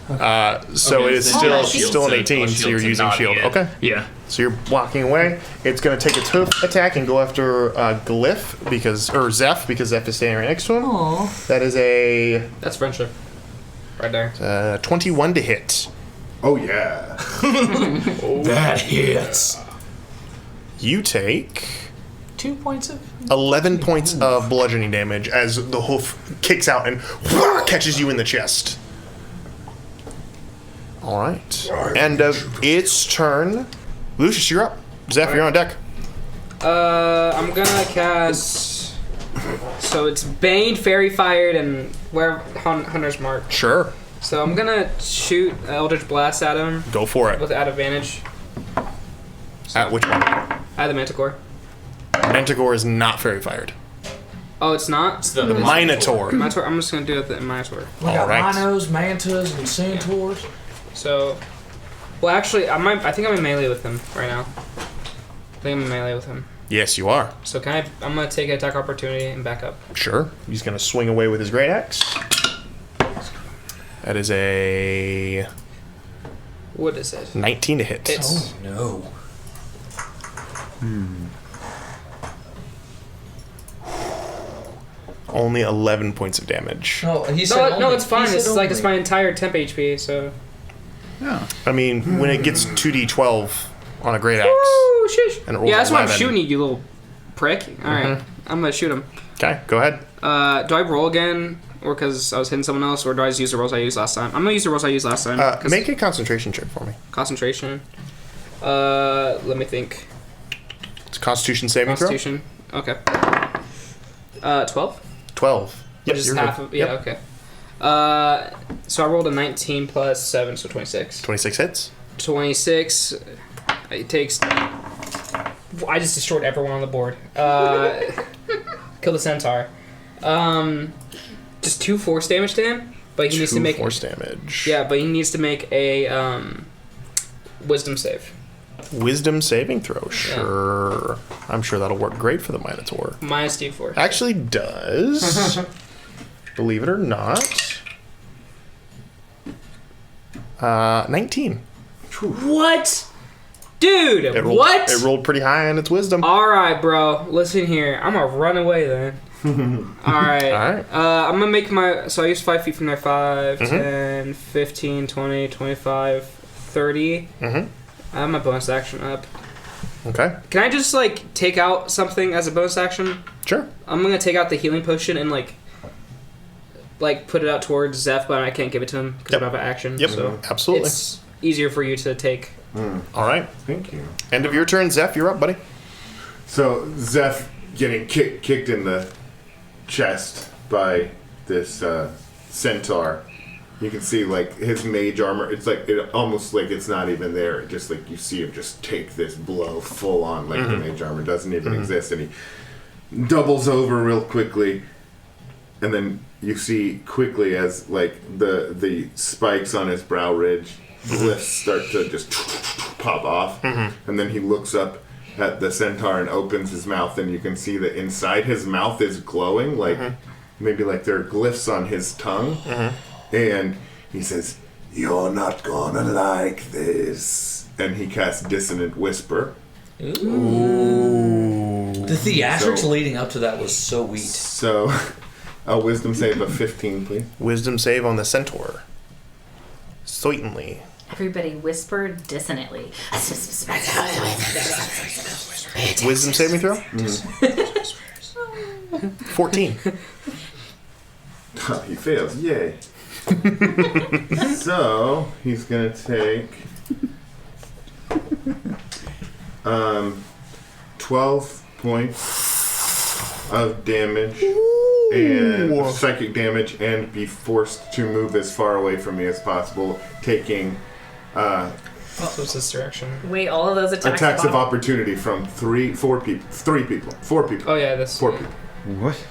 So Okay, it is then still I'll shield still an to- 18, I'll so you're to using not shield. hit. Okay. Yeah. So you're walking away. It's going to take its hoof attack and go after Glyph or Zeph because Zeph is standing right next to him. Aww. That is a That's friendship. Right there. 21 to hit. Oh yeah. That hits. You take 2 points of. 11 points of bludgeoning damage as the hoof kicks out and catches you in the chest. All right. End of its turn. Lucius, you're up. Zeph, you're on deck. I'm gonna cast. So it's Bane, Fairy Fired, and where Hunter's Mark. Sure. So I'm gonna shoot Eldritch Blast at him Go for it. with advantage. At which one? At the Manticore. Manticore is not fairy fired. Oh, it's not? The Minotaur. Minotaur. I'm just gonna do it at the Minotaur. We got All right. rhinos, mantas, and centaurs. So, well, actually, I think I'm in melee with him right now. I think I'm in melee with him. Yes, you are. So can I'm gonna take an attack opportunity and back up. Sure. He's going to swing away with his great axe. That is a What is it? 19 to hit. Hits. No. Only 11 points of damage. No, he said No, it's fine. He It's said like it's only. my entire temp HP. So. I mean, when it gets 2d12 on a great axe. Woo, sheesh. And it rolls Yeah, that's why I'm 11. shooting you little prick. All right, I'm gonna shoot him. Okay, go ahead. Do I roll again, or because I was hitting someone else, or do I just use the rolls I used last time? I'm gonna use the rolls I used last time. 'Cause Make a concentration check for me. concentration. Let me think. It's a constitution saving throw. Constitution. Okay. 12. 12. Yep, Which is you're half good. of yeah. Yep. Okay. So I rolled a 19 plus 7, so 26. 26 hits. 26. It takes. I just destroyed everyone on the board. Kill the centaur. Just 2 force damage to him, but he needs to 2 make. force damage. Yeah, but he needs to make a wisdom save. Wisdom saving throw. Sure. I'm sure that'll work great for the Minotaur. Minus D4. Actually does. Believe it or not. 19. What? Dude, It rolled, what? It rolled pretty high on its wisdom. Alright, bro. Listen here. I'm gonna run away then. Alright. Alright. I'm gonna make my. So I use 5 feet from there 5, Mhm. 10, 15, 20, 25, 30. Mm-hmm. I have my bonus action up. Okay. Can I just, like, take out something as a bonus action? Sure. I'm gonna take out the healing potion and, like put it out towards Zeph, but I can't give it to him because Yep. I have an action. Yep. So Absolutely. it's easier for you to take. All right. Thank you. End of your turn, Zeph. You're up, buddy. So Zeph getting kicked in the chest by this centaur. You can see like his mage armor. It's like it almost like it's not even there. It just like you see him just take this blow full on, like the mage armor doesn't even exist, and he doubles over real quickly, and then you see quickly as like the spikes on his brow ridge glyphs start to just pop off, and then he looks up at the centaur and opens his mouth, and you can see that inside his mouth is glowing, like maybe like there are glyphs on his tongue, and he says, You're not gonna like this. and he casts Dissonant Whisper, Ooh. The theatrics leading up to that was so sweet. So, a wisdom save of 15, please. Wisdom save on the centaur. Certainly. Everybody whisper dissonantly. Wisdom saving throw? 14. He fails. Yay. So, he's going to take 12 points of damage and psychic damage and be forced to move as far away from me as possible, taking So it's this direction. Wait, all of those attacks of opportunity from 4 people. Oh yeah, that's 4 people. What?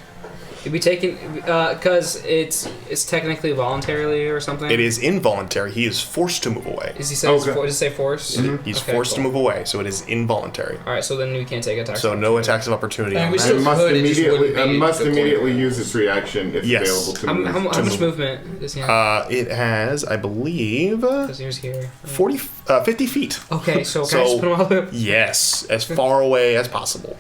It'd be taken because it's technically voluntarily or something. It is involuntary. He is forced to move away. Is he say does it say force? He's Okay, forced cool. to move away, so it is involuntary. All right, so then we can't take attacks. So no attacks of opportunity And on we that. still It must could, it just wouldn't be immediately deployable. use its reaction if Yes. available to move. How much move. movement does he have? It has, I believe, Because he was here. 50 feet. Okay, so can I So- just put him all the way up? Yes, as far away as possible.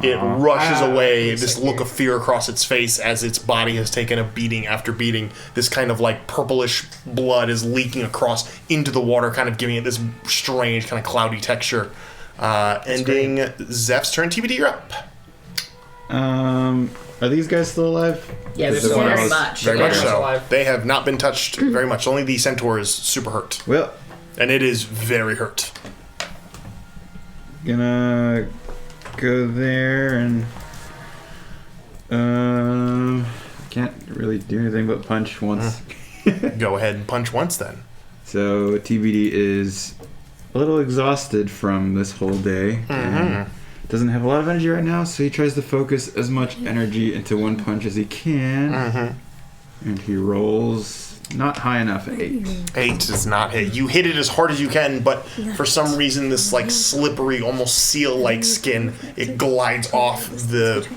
It rushes away, this second look here. of fear across its face as its body has taken a beating after beating. This kind of like purplish blood is leaking across into the water, kind of giving it this strange kind of cloudy texture. Ending Zeph's turn. TBD, you're up. Are these guys still alive? Yeah, Because they're the one I very was- much. Very much much so. alive. They have not been touched very much. Only the centaur is super hurt. Well, And it is very hurt. gonna go there and can't really do anything but punch once. Go ahead and punch once then. So TBD is a little exhausted from this whole day and doesn't have a lot of energy right now, so he tries to focus as much energy into one punch as he can. And he rolls not high enough, 8. 8 does not hit. You hit it as hard as you can, but for some reason, this like slippery, almost seal-like skin, it glides off the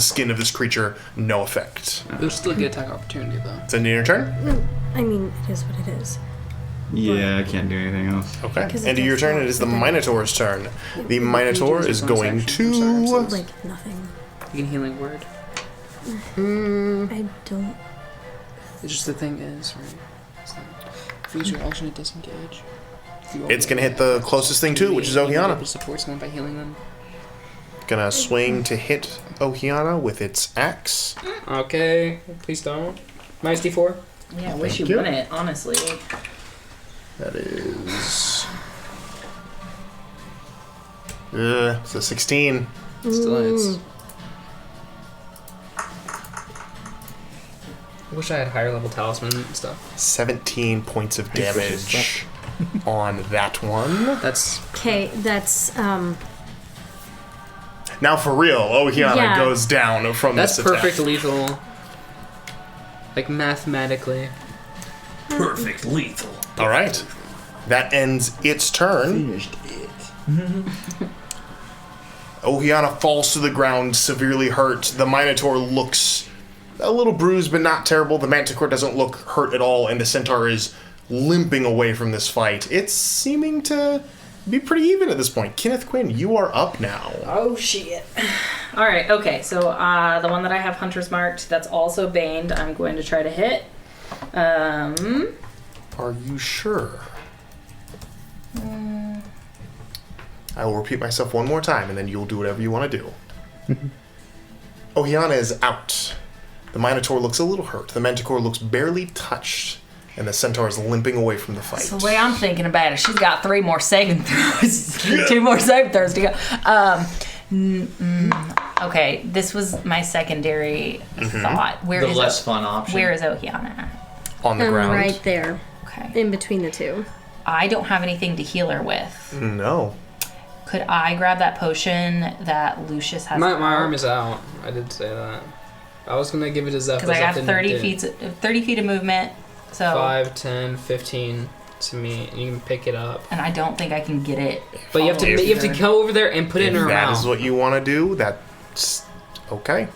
skin of this creature. No effect. You'll still get attack opportunity though. It's end of your turn. I mean, it is what it is. Yeah, I can't do anything else. Okay. Because it End of your does turn. not It is the attack. Minotaur's turn. The Minotaur is going to. Like, nothing. You can healing word. I don't. It's just the thing is, right? It's that if you use your action to disengage. It's gonna hit the closest thing to it, which is Ohiana. To support someone by healing them. Gonna swing to hit Ohiana with its axe. Okay, please don't. Minus D4. Yeah, I wish you you. wouldn't, honestly. That is. It's a 16. Still hits. I wish I had higher level talisman and stuff. 17 points of damage on that one. That's Okay, that's Now for real, Ohiana Yeah. goes down from that's this attack. perfect lethal. Like mathematically. Perfect lethal. All right, that ends its turn. Finished it. Ohiana falls to the ground, severely hurt. The Minotaur looks a little bruised, but not terrible. The Manticore doesn't look hurt at all, and the Centaur is limping away from this fight. It's seeming to be pretty even at this point. Kenneth Quinn, you are up now. Oh shit. All right. Okay. So the one that I have Hunter's marked, that's also baned. I'm going to try to hit. Are you sure? I will repeat myself one more time, and then you'll do whatever you want to do. Ohiana is out. The Minotaur looks a little hurt. The Manticore looks barely touched, and the Centaur is limping away from the fight. So the way I'm thinking about it, she's got 3 more saving throws. 2 more saving throws to go. Okay, this was my secondary thought. Where The is less fun option. Where is Ohiana? On the ground. right there, Okay. in between the two. I don't have anything to heal her with. No. Could I grab that potion that Lucius has? My arm is out. I did say that. I was gonna give it to Zeph. Because I have 30 feet of movement. So 5, 10, 15 to me, and you can pick it up. and I don't think I can get it. But you have to go over there and put it in her That mouth. is what you want to do. That's okay.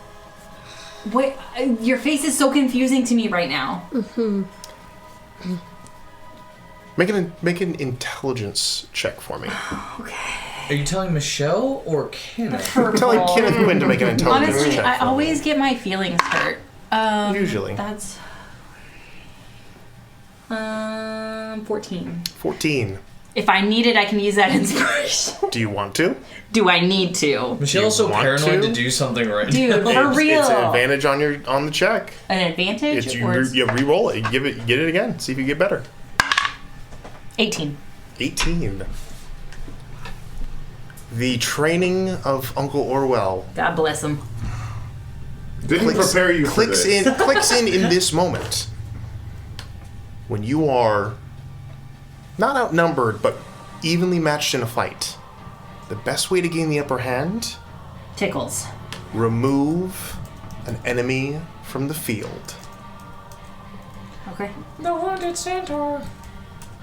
Wait, your face is so confusing to me right now. Make an intelligence check for me. Okay. Are you telling Michelle or Kenneth? Telling Kenneth Quinn to make an intelligence Honestly, check. I always get my feelings hurt. Usually. That's 14. 14. If I need it, I can use that inspiration. Do you want to? Do I need to? Michelle's so want paranoid to? to do something right Dude, now. for real. It's an advantage on the check. An advantage? It's you or is- re-roll it. Get it again. See if you get better. 18. 18. The training of Uncle Orwell God bless him. Didn't prepare you for this. clicks in this moment when you are not outnumbered but evenly matched in a fight. The best way to gain the upper hand: Tickles. remove an enemy from the field. Okay. The wounded centaur.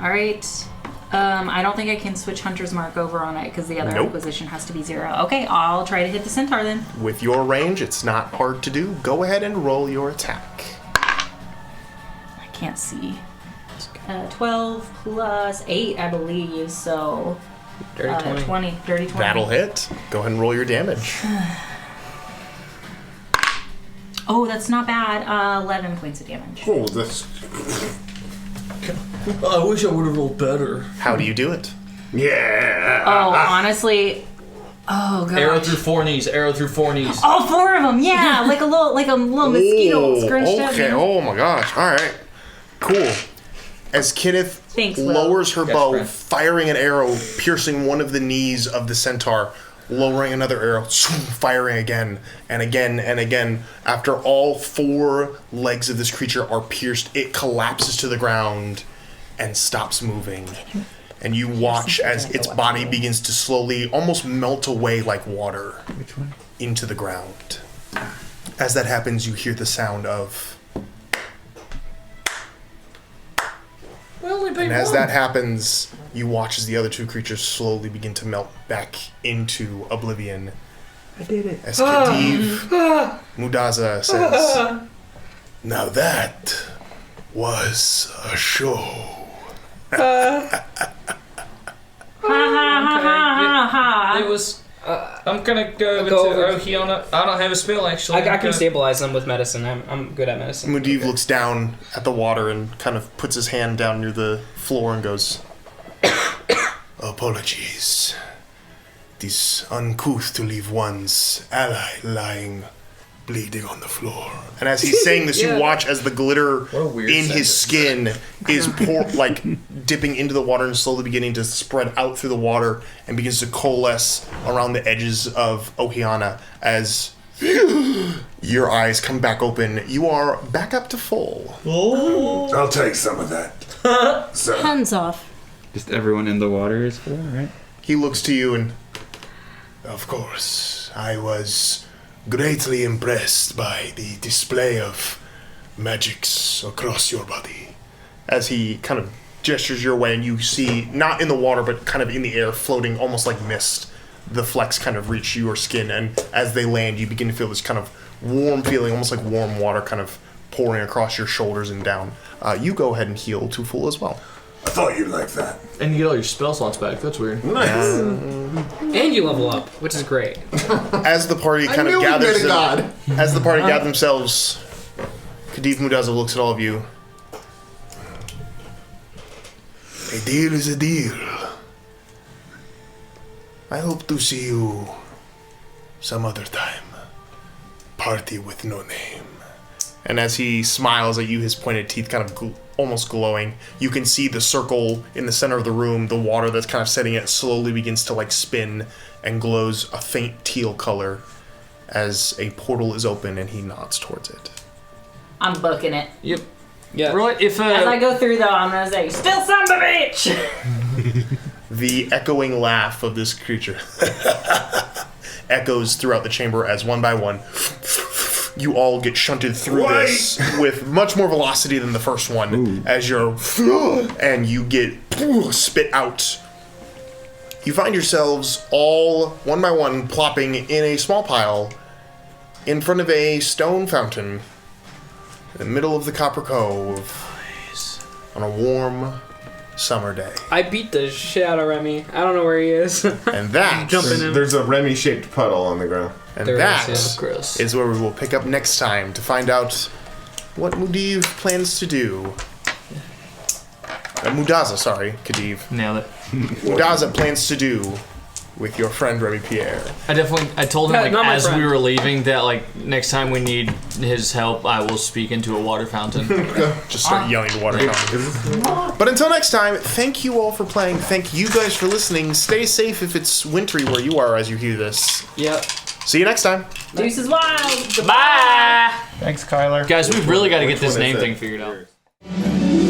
Alright. I don't think I can switch Hunter's Mark over on it because the other Nope. acquisition has to be 0. Okay, I'll try to hit the centaur then. With your range, it's not hard to do. Go ahead and roll your attack. I can't see. 12 plus 8, I believe, so... Dirty 20. 20. Dirty 20. That'll hit. Go ahead and roll your damage. Oh, that's not bad. 11 points of damage. Oh, that's... I wish I would have rolled better. How do you do it? Yeah! Oh, honestly... Oh, God. Arrow through 4 knees, arrow through 4 knees. All 4 of them, yeah! like a little mosquito scrunched up. Okay, man. oh my gosh. Alright. Cool. As Kenneth Thanks, Will. lowers her bow, Brent. firing an arrow, piercing one of the knees of the centaur, lowering another arrow, firing again and again and again. After all 4 legs of this creature are pierced, it collapses to the ground and stops moving. And you watch as its body begins to slowly almost melt away like water Which one? into the ground. As that happens, you hear the sound of... And as that happens, you watch as the other 2 creatures slowly begin to melt back into oblivion. I did it. As Khedive Mudazza says, "Now that was a show." It was. I'm gonna go Go to over. Ohiana. I don't have a spell actually. I I'm can gonna- stabilize them with medicine. I'm good at medicine. Mudiv looks down at the water and kind of puts his hand down near the floor and goes, "Apologies. It is uncouth to leave one's ally lying bleeding on the floor." And as he's saying this, Yeah. you watch as the glitter What a weird in his sentence. skin is dipping into the water and slowly beginning to spread out through the water and begins to coalesce around the edges of Ohiana as your eyes come back open. You are back up to full. I'll take some of that. So, Hands off. Just everyone in the water is full, right? He looks to you and, "Of course, I was greatly impressed by the display of magics across your body." As he kind of gestures your way and you see, not in the water, but kind of in the air, floating almost like mist, the flecks kind of reach your skin, and as they land, you begin to feel this kind of warm feeling, almost like warm water kind of pouring across your shoulders and down. You go ahead and heal to full as well. I thought you'd like that. And you get all your spell slots back. That's weird. Nice. And you level up, which is great. As the party kind knew of we met gathers, a god. as the party gather themselves, Khedive Mudazza looks at all of you. "A deal is a deal. I hope to see you some other time. Party with no name." And as he smiles at you, his pointed teeth kind of almost glowing, you can see the circle in the center of the room, the water that's kind of setting it slowly begins to spin and glows a faint teal color as a portal is open and he nods towards it. I'm booking it. Yep. Yeah. Right. If As I go through, though, I'm gonna say, "Still son of a bitch!" The echoing laugh of this creature echoes throughout the chamber as one by one you all get shunted through this with much more velocity than the first one. As you're and you get spit out. You find yourselves all one by one plopping in a small pile in front of a stone fountain in the middle of the Copper Cove on a warm summer day. I beat the shit out of Remy. I don't know where he is. And that Jumping him. There's a Remy-shaped puddle on the ground. and There that is, Gross. is where we will pick up next time to find out what Mudiv plans to do. Mudazza, sorry, Khedive. Nailed it. Mudazza plans to do with your friend Remy Pierre. I told him, Yeah, like, not my as we friend. were leaving, that, like, next time we need his help, I will speak into a water fountain. Just start yelling at water fountain. But until next time, thank you all for playing. Thank you guys for listening. Stay safe if it's wintry where you are as you hear this. Yep. See you next time. Deuces wild. Bye! Thanks, Kyler. Guys, we've really got to get this one is name it? thing figured out.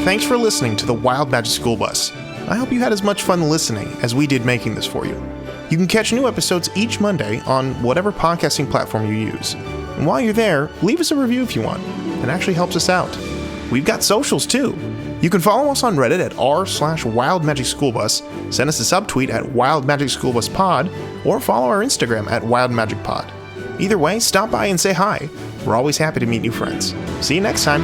Thanks for listening to the Wild Magic School Bus. I hope you had as much fun listening as we did making this for you. You can catch new episodes each Monday on whatever podcasting platform you use. And while you're there, leave us a review if you want. It actually helps us out. We've got socials too. You can follow us on Reddit at r/WildMagicSchoolBus, send us a subtweet at WildMagicSchoolBusPod, or follow our Instagram at WildMagicPod. Either way, stop by and say hi. We're always happy to meet new friends. See you next time.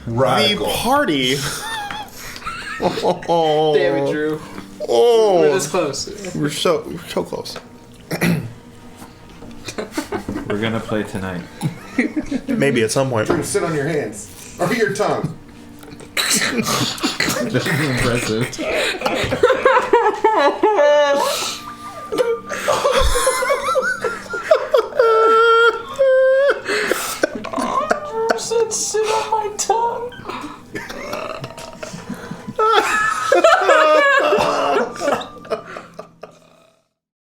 The Radical. party. Oh, Damn it, Drew. oh, We're this close. we're so close. We're gonna play tonight. Maybe at some point. Sit on your hands. Or your tongue. That's impressive.